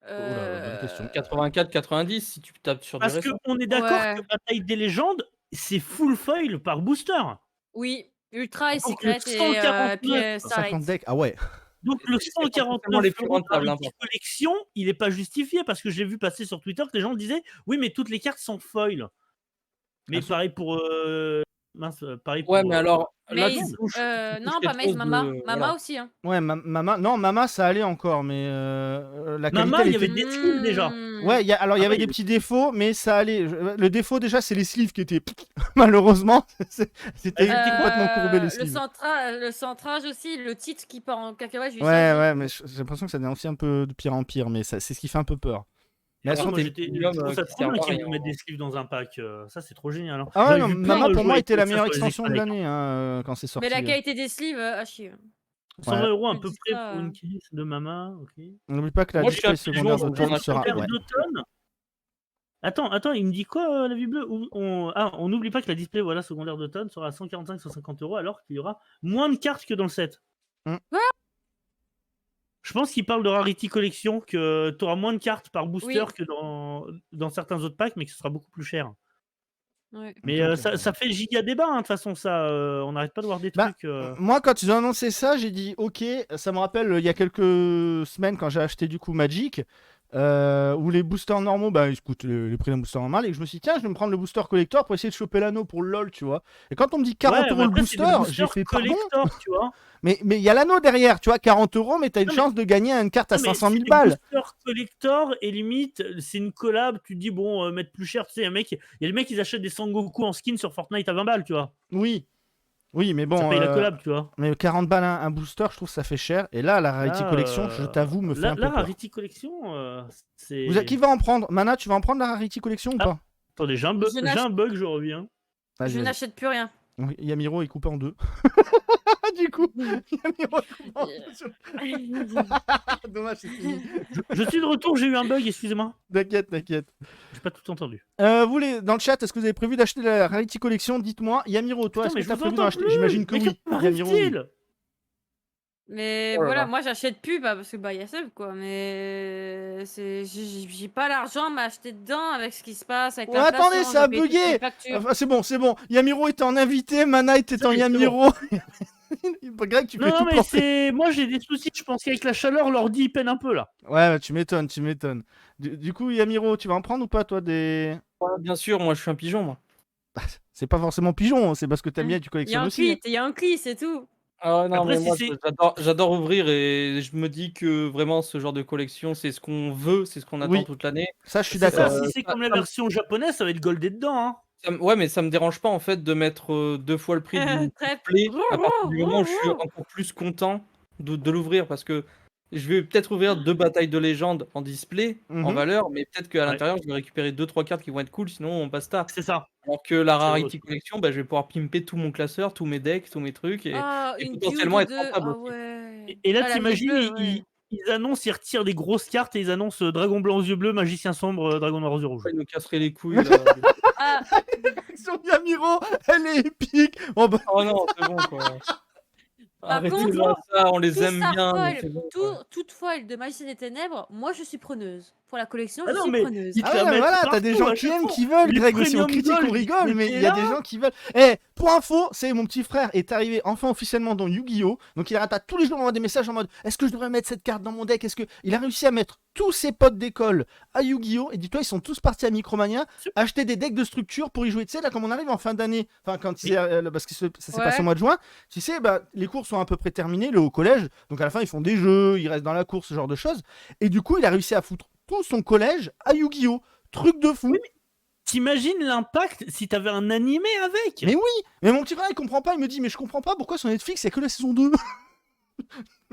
là, bonne question. 84-90 si tu tapes sur du Parce récent. qu'on est d'accord Ouais. que Bataille des Légendes, c'est full foil par booster. Oui, Ultra et Donc, le Secret et 149, puis 50 Starlight. decks, ah ouais. Donc le C'est pas forcément 149 les plus € de rentables, hein, Rarity Collection, il n'est pas justifié parce que j'ai vu passer sur Twitter que les gens disaient oui, mais toutes les cartes sont foil. Mais pareil pour pareil pour. Ouais, mais alors là, tu Maze, touches non, pas quelque Maze, chose Mama. de- Mama voilà. aussi, hein. Ouais, Mama, ça allait encore, mais la qualité, Mama, elle il y avait était... des sleeves déjà. Ouais, il y avait ouais, des petits défauts, mais ça allait. Le défaut, déjà, c'est les sleeves qui étaient... Malheureusement, c'était complètement courbé, les sleeves. Le centrage aussi, le titre qui part en cacahuète. Ouais, mais j'ai l'impression que ça devient aussi un peu de pire en pire, mais c'est ce qui fait un peu peur. Mais elles Ah, sont... moi, je trouve ça qui trop sert bien à qu'ils rien. vous mettent des sleeves dans un pack. Ça, c'est trop génial. Hein. Ah ouais, J'en ai non, vu plein, Mama, pour moi, jouer était la avec ça meilleure sur les extension de extra l'année quand c'est sorti. Mais la qualité des sleeves, à chier. 120 € à Je peu dis près ça, pour une case de Mama. Ok. N'oublie pas que la Moi, je suis un display petit secondaire joueur, d'automne j'en achète sera... Secondaire Ouais. d'automne. Attends, il me dit quoi, la vie bleue? On n'oublie pas que la display secondaire d'automne sera à 145-150 € alors qu'il y aura moins de cartes que dans le set. Quoi? Je pense qu'il parle de Rarity Collection, que tu auras moins de cartes par booster Oui. que dans certains autres packs, mais que ce sera beaucoup plus cher. Ouais. Mais Ok. ça fait giga débat, hein, de toute façon, ça. On n'arrête pas de voir des Bah, trucs. moi, quand ils ont annoncé ça, j'ai dit ok. Ça me rappelle il y a quelques semaines quand j'ai acheté du coup Magic. ou les boosters normaux, bah ils coûtent les prix d'un booster normal, et que je me suis dit, tiens, je vais me prendre le booster collector pour essayer de choper l'anneau pour le LOL, tu vois. Et quand on me dit 40 € le booster, j'ai fait pardon. Tu vois. Mais il y a l'anneau derrière, tu vois, 40 €, mais t'as une chance de gagner une carte à 500 000 balles. Le booster collector, et limite, c'est une collab, tu te dis, bon, mettre plus cher, tu sais, il y a des mecs qui achètent des Sangoku en skin sur Fortnite à 20 balles, tu vois. Oui, mais bon. Ça paye la collab, tu vois. Mais 40 balles un booster, je trouve que ça fait cher. Et là, la Rarity Collection, je t'avoue, me fait un peu peur. La Rarity Collection, c'est... Qui va en prendre? Mana, tu vas en prendre la Rarity Collection ou pas? Attendez, j'ai un bug, je reviens. Je n'achète plus rien. Oui, Yamiro est coupé en deux. Du coup, Yamiro est coupé en deux. Dommage, c'est fini. Je suis de retour, j'ai eu un bug, excusez-moi. T'inquiète. J'ai pas tout entendu. Vous, dans le chat, est-ce que vous avez prévu d'acheter la Rarity Collection? Dites-moi. Yamiro, toi, est-ce que tu as prévu d'en acheter? J'imagine que oui. Yamiro, oui. Mais voilà, moi j'achète plus parce que y a Seb quoi, mais j'ai pas l'argent à m'acheter dedans avec ce qui se passe avec l'inflation. Attendez, ça a bugué. C'est bon. Yamiro était en invité, Mana était en Yamiro. Greg, tu peux tout mais moi j'ai des soucis, je pense qu'avec la chaleur l'ordi il peine un peu là. Ouais, tu m'étonnes. Du coup, Yamiro, tu vas en prendre ou pas toi des... Ouais, bien sûr, moi je suis un pigeon moi. C'est pas forcément pigeon, c'est parce que t'aimes bien, tu collectionnes aussi. Il y a un cli, c'est tout. Ah non, après, mais moi j'adore ouvrir, et je me dis que vraiment ce genre de collection c'est ce qu'on veut, c'est ce qu'on attend toute l'année. Ça je suis d'accord. Si c'est comme la version japonaise, ça va être goldé dedans hein. Ouais, mais ça me dérange pas en fait de mettre 2 fois le prix d'une play à partir du moment où je suis encore plus content de l'ouvrir, parce que je vais peut-être ouvrir 2 batailles de légende en display, en valeur, mais peut-être qu'à l'intérieur je vais récupérer 2-3 cartes qui vont être cool, sinon on passe tard. C'est ça. Alors que la Rarity Collection, je vais pouvoir pimper tout mon classeur, tous mes decks, tous mes trucs, et potentiellement être rentable aussi. Et là t'imagines, ils annoncent, ils retirent des grosses cartes et ils annoncent Dragon blanc aux yeux bleus, Magicien sombre, Dragon noir aux yeux rouges. Ils nous casseraient les couilles là. Sur Yamiro, elle est épique. Oh non, c'est bon quoi. Arrêtez-moi ça, on les aime bien. Toute foil de Magicien des Ténèbres, moi je suis preneuse. Pour la collection, je suis preneuse. Voilà, t'as des gens qui aiment, qui veulent, Greg, aussi. On critique, on rigole, mais il y a des gens qui veulent. Pour info, c'est mon petit frère est arrivé enfin officiellement dans Yu-Gi-Oh! Donc il arrête à tous les jours d'envoyer des messages en mode est-ce que je devrais mettre cette carte dans mon deck? Il a réussi à mettre tous ses potes d'école à Yu-Gi-Oh! Et dis-toi, ils sont tous partis à Micromania acheter des decks de structure pour y jouer. Tu sais, là, comme on arrive en fin d'année, enfin, quand parce que ça s'est passé au mois de juin, tu sais, les cours sont à peu près terminés, au collège. Donc à la fin, ils font des jeux, ils restent dans la course, ce genre de choses. Et du coup, il a réussi à foutre tout son collège à Yu-Gi-Oh! Truc de fou. Oui, mais t'imagines l'impact si t'avais un animé avec? Mais oui, mais mon petit frère il comprend pas, il me dit mais je comprends pas pourquoi sur Netflix il y a que la saison 2.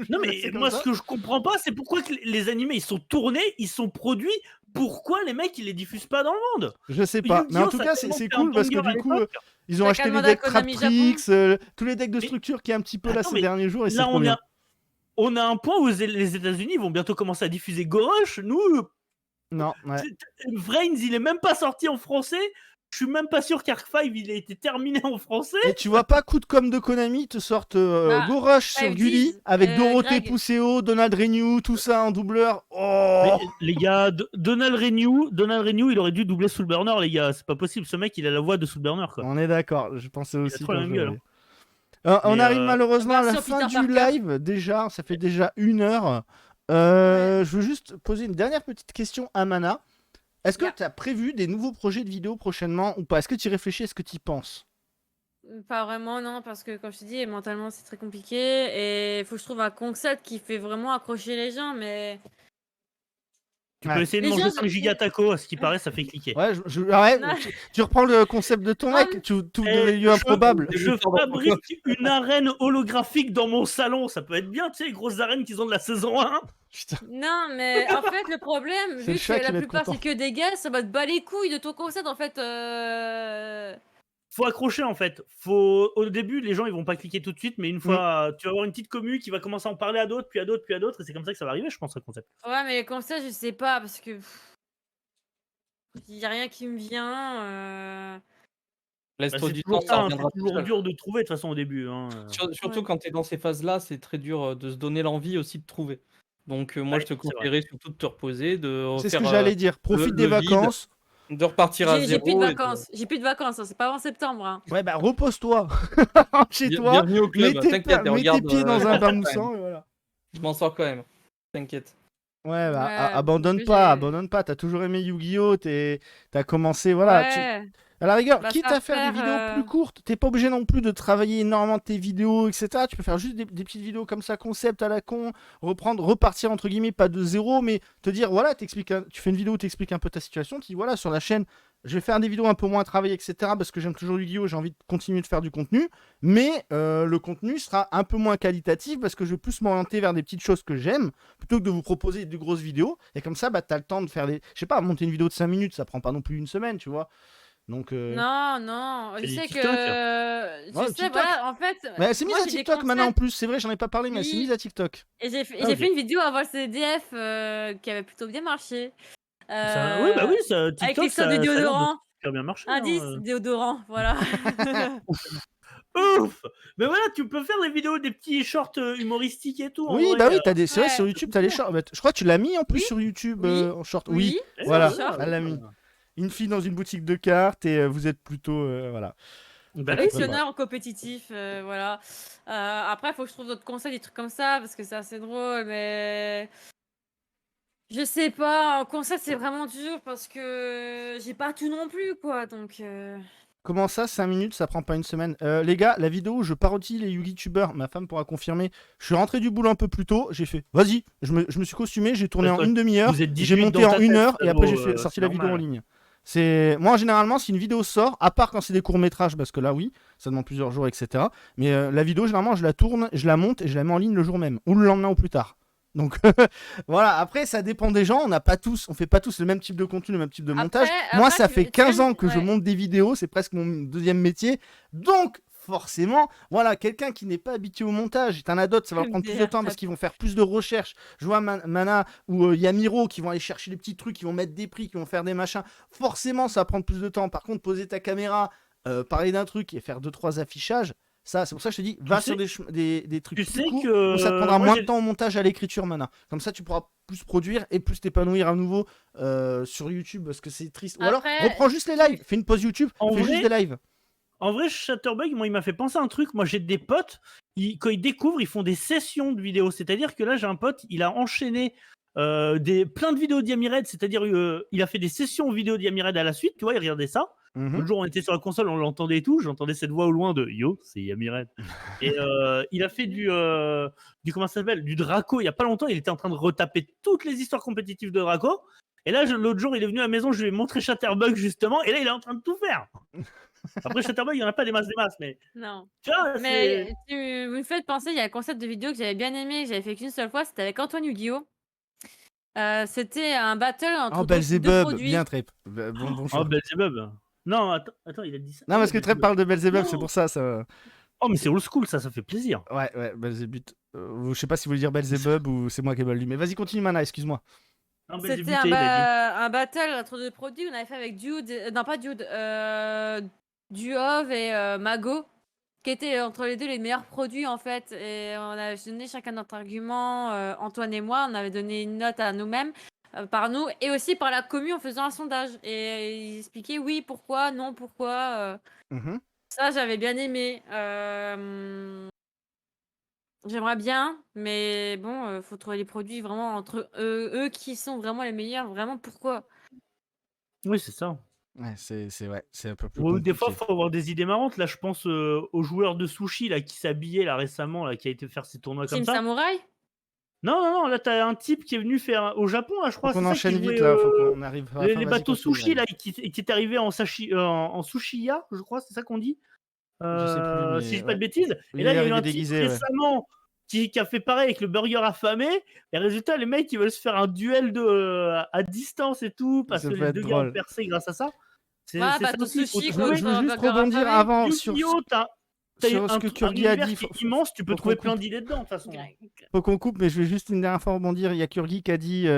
Non mais moi ce que je comprends pas, c'est pourquoi que les animés ils sont tournés, ils sont produits, pourquoi les mecs ils les diffusent pas dans le monde? Je sais pas, mais en tout cas c'est cool parce que du coup ils ont acheté les decks Traptrix, tous les decks de structure qui est un petit peu là ces derniers jours, et c'est trop bien. On a un point où les États-Unis vont bientôt commencer à diffuser Gorosh. Nous, non, Vrains, il est même pas sorti en français. Je suis même pas sûr qu'Arc 5 il a été terminé en français. Et tu vois pas coup de com' de Konami te sortent Gorosh sur Gulli avec Dorothée Pousseo, Donald Renew, tout ça en doubleur. Mais, les gars, Donald Renew, il aurait dû doubler Soulburner, les gars. C'est pas possible. Ce mec, il a la voix de Soulburner, quoi. On est d'accord. Je pensais aussi. Il a trop la même gueule. On arrive malheureusement à la fin du live. Déjà, ça fait déjà 1 heure. Je veux juste poser une dernière petite question à Mana. Est-ce que tu as prévu des nouveaux projets de vidéos prochainement ou pas? Est-ce que tu y réfléchis? Est-ce que tu y penses? Pas vraiment, non, parce que comme je te dis, mentalement c'est très compliqué et il faut que je trouve un concept qui fait vraiment accrocher les gens, mais... Tu peux essayer de manger 5 gigas taco, à ce qui paraît, ça fait cliquer. Ouais, tu reprends le concept de ton mec, tu ouvres des lieux improbables. Je fabrique une arène holographique dans mon salon, ça peut être bien, tu sais, les grosses arènes qu'ils ont de la saison 1. Putain. Non, mais en fait, le problème, vu que la plupart c'est que des gars, ça va te bat les couilles de ton concept, en fait. Faut accrocher en fait. Au début, les gens ils vont pas cliquer tout de suite, mais une fois, tu vas avoir une petite commu qui va commencer à en parler à d'autres, puis à d'autres, puis à d'autres, et c'est comme ça que ça va arriver, je pense, le concept. Ouais, mais comme ça, je sais pas, parce que il y a rien qui me vient. Laisse-toi du temps, ça c'est toujours dur de trouver de toute façon au début. Surtout quand tu es dans ces phases-là, c'est très dur de se donner l'envie aussi de trouver. Donc moi, je te conseillerais surtout de te reposer, de c'est ce que j'allais dire. Profite des vacances. De repartir à zéro. J'ai plus de vacances. J'ai plus de vacances. Hein. C'est pas avant septembre. Hein. Ouais, bah repose-toi chez toi. Bienvenue au club. Mets tes pieds dans un bain moussant et voilà. Je m'en sors quand même. T'inquiète. Ouais, bah, Ouais, abandonne j'ai- pas, abandonne pas. T'as toujours aimé Yu-Gi-Oh! T'as commencé, voilà. Ouais, À la rigueur, bah quitte ça à va faire des faire. vidéos plus courtes, t'es pas obligé non plus de travailler énormément tes vidéos, etc. Tu peux faire juste des petites vidéos comme ça, concept à la con, repartir entre guillemets, pas de zéro, mais te dire, voilà, tu fais une vidéo, t'expliques un peu ta situation, tu dis, voilà, sur la chaîne, je vais faire des vidéos un peu moins travaillées, etc. Parce que j'aime toujours Yu-Gi-Oh! J'ai envie de continuer de faire du contenu, mais le contenu sera un peu moins qualitatif parce que je vais plus m'orienter vers des petites choses que j'aime, plutôt que de vous proposer de grosses vidéos. Et comme ça, bah, t'as le temps de faire des. Je sais pas, monter une vidéo de 5 minutes, ça prend pas non plus une semaine, tu vois. Donc. Non, non, C'est je du sais TikTok. que. Ouais, Tu sais, TikTok. voilà, en fait, Mais elle s'est mise moi à j'ai des TikTok maintenant en concepts. plus, c'est vrai, j'en ai pas parlé, mais elle s'est Oui. mise à TikTok. Et j'ai fait, Ah, ok. fait une vidéo avant le CDF qui avait plutôt bien marché. Oui, bah oui, ça, Avec TikTok, l'histoire du ça a l'air de déodorant. super bien marcher. Indice, déodorant, voilà. Ouf! Mais voilà, tu peux faire des vidéos, des petits shorts humoristiques et tout. En Oui, vrai, bah oui, c'est vrai, Ouais. sur YouTube, t'as les shorts. Bah, je crois que tu l'as mis en plus Oui, sur YouTube oui, en short. oui, Voilà, sur les shorts. elle l'a mis. Une fille dans une boutique de cartes et vous êtes plutôt. Voilà. Bah oui, Ouais. Collectionneur compétitif, voilà. Après, il faut que je trouve d'autres conseils, des trucs comme ça, parce que c'est assez drôle, mais. Je sais pas, en concept c'est vraiment dur parce que j'ai pas tout non plus, quoi, donc. Comment ça, 5 minutes, ça prend pas une semaine les gars, la vidéo où je parodie les YouTubeurs, ma femme pourra confirmer. Je suis rentré du boulot un peu plus tôt, j'ai fait, vas-y, je me suis costumé, j'ai tourné en une demi-heure, vous êtes j'ai 18 monté dans en ta une tête, heure et après j'ai frérot, sorti c'est la vidéo en normal. ligne. Moi, généralement, si une vidéo sort, à part quand c'est des courts-métrages, parce que là, oui, ça demande plusieurs jours, etc. Mais la vidéo, généralement, je la tourne, je la monte et je la mets en ligne le jour même, ou le lendemain ou plus tard. Donc voilà, après ça dépend des gens, on fait pas tous le même type de contenu, le même type de montage. Moi ça fait 15 ans que je monte des vidéos, c'est presque mon deuxième métier. Donc forcément, voilà, quelqu'un qui n'est pas habitué au montage, t'en as d'autres, ça va prendre plus de temps parce qu'ils vont faire plus de recherches. Je vois Mana ou Yamiro qui vont aller chercher des petits trucs, qui vont mettre des prix, qui vont faire des machins. Forcément ça va prendre plus de temps. Par contre, poser ta caméra, parler d'un truc et faire 2-3 affichages, ça, c'est pour ça que je te dis, va sur des trucs plus courts où ça te prendra moins de temps au montage, à l'écriture, Mana. Comme ça, tu pourras plus produire et plus t'épanouir à nouveau sur YouTube parce que c'est triste. Ou alors, reprends juste les lives, fais une pause YouTube, fais juste des lives. En vrai, Chatterbug, moi, il m'a fait penser à un truc. Moi, j'ai des potes, quand ils découvrent, ils font des sessions de vidéos. C'est-à-dire que là, j'ai un pote, il a enchaîné plein de vidéos d'Yamired. C'est-à-dire, il a fait des sessions vidéo d'Yamired à la suite. Tu vois, il regardait ça. L'autre jour, on était sur la console, on l'entendait et tout. J'entendais cette voix au loin de Yo, c'est Yamired. Et il a fait du comment ça s'appelle, du Draco. Il y a pas longtemps, il était en train de retaper toutes les histoires compétitives de Draco. Et là, l'autre jour, il est venu à la maison, je lui ai montré Chatterbug justement. Et là, il est en train de tout faire. Après, Chatterbug, il n'y en a pas des masses, mais. Non. Tu vois, mais vous me faites penser, il y a un concept de vidéo que j'avais bien aimé, que j'avais fait qu'une seule fois, c'était avec Antoine Yu-Gi-Oh! C'était un battle entre deux produits. Bien Trep. Bon choix. Oh, Belzebub. Non, attends, il a dit ça. Non, parce que Trep parle de Belzebub, c'est pour ça. Oh, mais c'est old school, ça fait plaisir. Ouais, Belzebub. Je sais pas si vous voulez dire Belzebub ou c'est moi qui ai mal lu, mais vas-y, continue, Mana, excuse-moi. C'était un battle entre deux produits, on avait fait avec Dude, non pas Dude, Duov et Mago, qui étaient entre les deux les meilleurs produits en fait. Et on avait donné chacun notre argument, Antoine et moi, on avait donné une note à nous-mêmes, par nous, et aussi par la commu en faisant un sondage. Et ils expliquaient oui, pourquoi, non, pourquoi. Ça, j'avais bien aimé. J'aimerais bien, mais bon, faut trouver les produits vraiment entre eux qui sont vraiment les meilleurs, vraiment pourquoi. Oui, c'est ça. Ouais, c'est un peu plus Ou compliqué. des fois, il faut avoir des idées marrantes. Là, je pense au joueur de sushi là, qui s'habillait là, récemment, là, qui a été faire ses tournois comme Team ça. Samouraï? Non, là, t'as un type qui est venu faire au Japon, là, je crois. Faut qu'on enchaîne vite, là, faut qu'on arrive à la fin, les vas-y, bateaux continue, sushi, là, qui est arrivé en sushiya, je crois, c'est ça qu'on dit. Je sais plus, mais si je dis ouais. pas de bêtises. Oui, Et là, il y a eu arrivé un déguisé, type récemment qui a fait pareil avec le burger affamé. Et résultat, les mecs, ils veulent se faire un duel à distance et tout, parce Ça que peut les être deux gars ont drôle. percé grâce à ça. C'est Ouais, ça bateau aussi. sushi Je veux contre juste burger rebondir affamé. avant sur Yu-Gi-Oh! T'as ce que Kurgi a dit. Immense, tu peux faut trouver qu'on plein coupe. d'idées dedans, de toute façon. Faut qu'on coupe, mais je vais juste une dernière fois rebondir. Il y a Kurgi qui a dit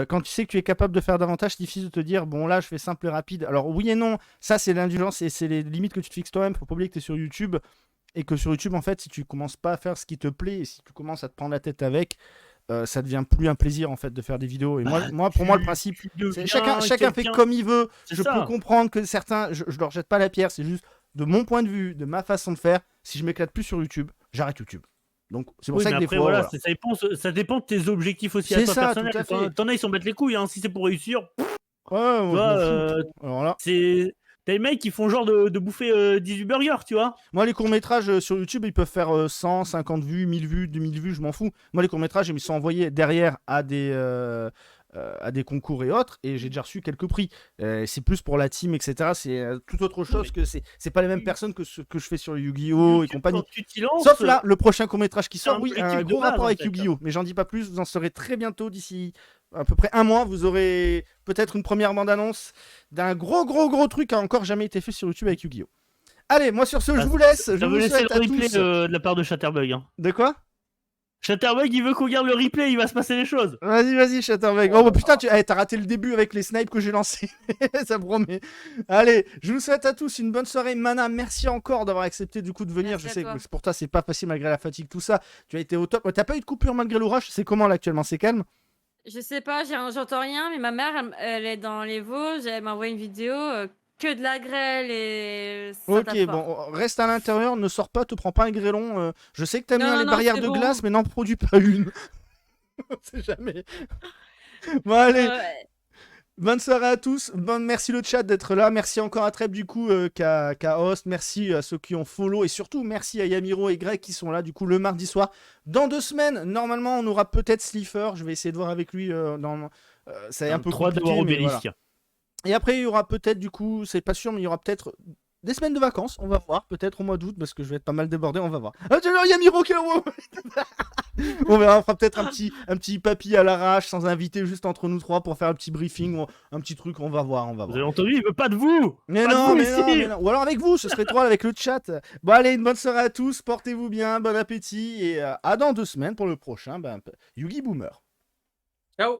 quand tu sais que tu es capable de faire davantage, c'est difficile de te dire bon, là, je fais simple et rapide. Alors, oui et non, ça, c'est l'indulgence et c'est les limites que tu te fixes toi-même. Faut pas oublier que tu es sur YouTube et que sur YouTube, en fait, si tu commences pas à faire ce qui te plaît et si tu commences à te prendre la tête avec, ça devient plus un plaisir en fait de faire des vidéos. Et pour moi, le principe, c'est chacun fait comme il veut. Je peux comprendre que certains, je leur jette pas la pierre, c'est juste de mon point de vue, de ma façon de faire. Si je m'éclate plus sur YouTube, j'arrête YouTube. Donc c'est pour Oui, ça mais que des après, fois, voilà, voilà. ça dépend de tes objectifs aussi à C'est toi ça, personnels. tout à fait. T'en as, ils s'en battent les couilles. Hein. Si c'est pour réussir, Ouais, moi, tu je vois, m'en fous. Alors là, t'as les mecs qui font genre de bouffer 18 burgers, tu vois. moi, les courts-métrages sur YouTube, ils peuvent faire 100, 50 vues, 1000 vues, 2000 vues, je m'en fous. Moi, les courts-métrages, ils me sont envoyés derrière à des concours et autres, et j'ai déjà reçu quelques prix. C'est plus pour la team, etc. C'est tout autre chose que c'est pas les mêmes personnes que ce que je fais sur Yu-Gi-Oh! Et YouTube, compagnie. quand tu t'y lances, Sauf là, le prochain court-métrage qui c'est sort, un oui, objectif un de gros base, rapport en avec fait. Yu-Gi-Oh! Mais j'en dis pas plus, vous en saurez très bientôt, d'ici à peu près un mois, vous aurez peut-être une première bande-annonce d'un gros truc qui a encore jamais été fait sur YouTube avec Yu-Gi-Oh! Allez, moi sur ce, je vous laisse, je Ça vous veut laisser souhaite le à replay tous... de la part de Chatterbug. Hein. De quoi? Chatterbug, il veut qu'on garde le replay, il va se passer des choses. Vas-y, Chatterbug. Oh, bah putain, t'as raté le début avec les snipes que j'ai lancés. Ça promet. Allez, je vous souhaite à tous une bonne soirée. Mana, merci encore d'avoir accepté du coup de venir. Merci Je à sais toi. que pour toi, c'est pas facile malgré la fatigue, tout ça. Tu as été au top. T'as pas eu de coupure malgré l'orage? C'est comment là actuellement? C'est calme? Je sais pas, j'entends rien, mais ma mère, elle est dans les Vosges, elle m'a envoyé une vidéo, que de la grêle et ça Ok, tape fort. bon, reste à l'intérieur, ne sors pas, te prends pas un grêlon. Je sais que t'aimes bien les Non, barrières c'est de bon. glace, mais n'en produis pas une. On sait jamais. Bon, allez. Ouais. Bonne soirée à tous. Merci le chat d'être là. Merci encore à Treb du coup qu'à host. Merci à ceux qui ont follow et surtout merci à Yamiro et Greg qui sont là du coup le mardi soir. Dans 2 semaines, normalement on aura peut-être Slifer. Je vais essayer de voir avec lui ça est un peu 3 compliqué. d'abord Mais Obélisque. voilà. Et après il y aura peut-être du coup, c'est pas sûr, mais il y aura peut-être des semaines de vacances. On va voir. Peut-être au mois d'août parce que je vais être pas mal débordé. On va voir. Ah tiens, Yamiro qui est là. On verra, on fera peut-être un petit papy à l'arrache sans inviter juste entre nous trois pour faire un petit briefing ou un petit truc, on va voir. Vous avez entendu, il veut pas de vous. Mais Pas de non, vous mais ici. non, mais non. Ou alors avec vous, ce serait trop avec le chat. Bon allez, une bonne soirée à tous, portez-vous bien, bon appétit et à dans 2 semaines pour le prochain Yugi Boomer. Ciao.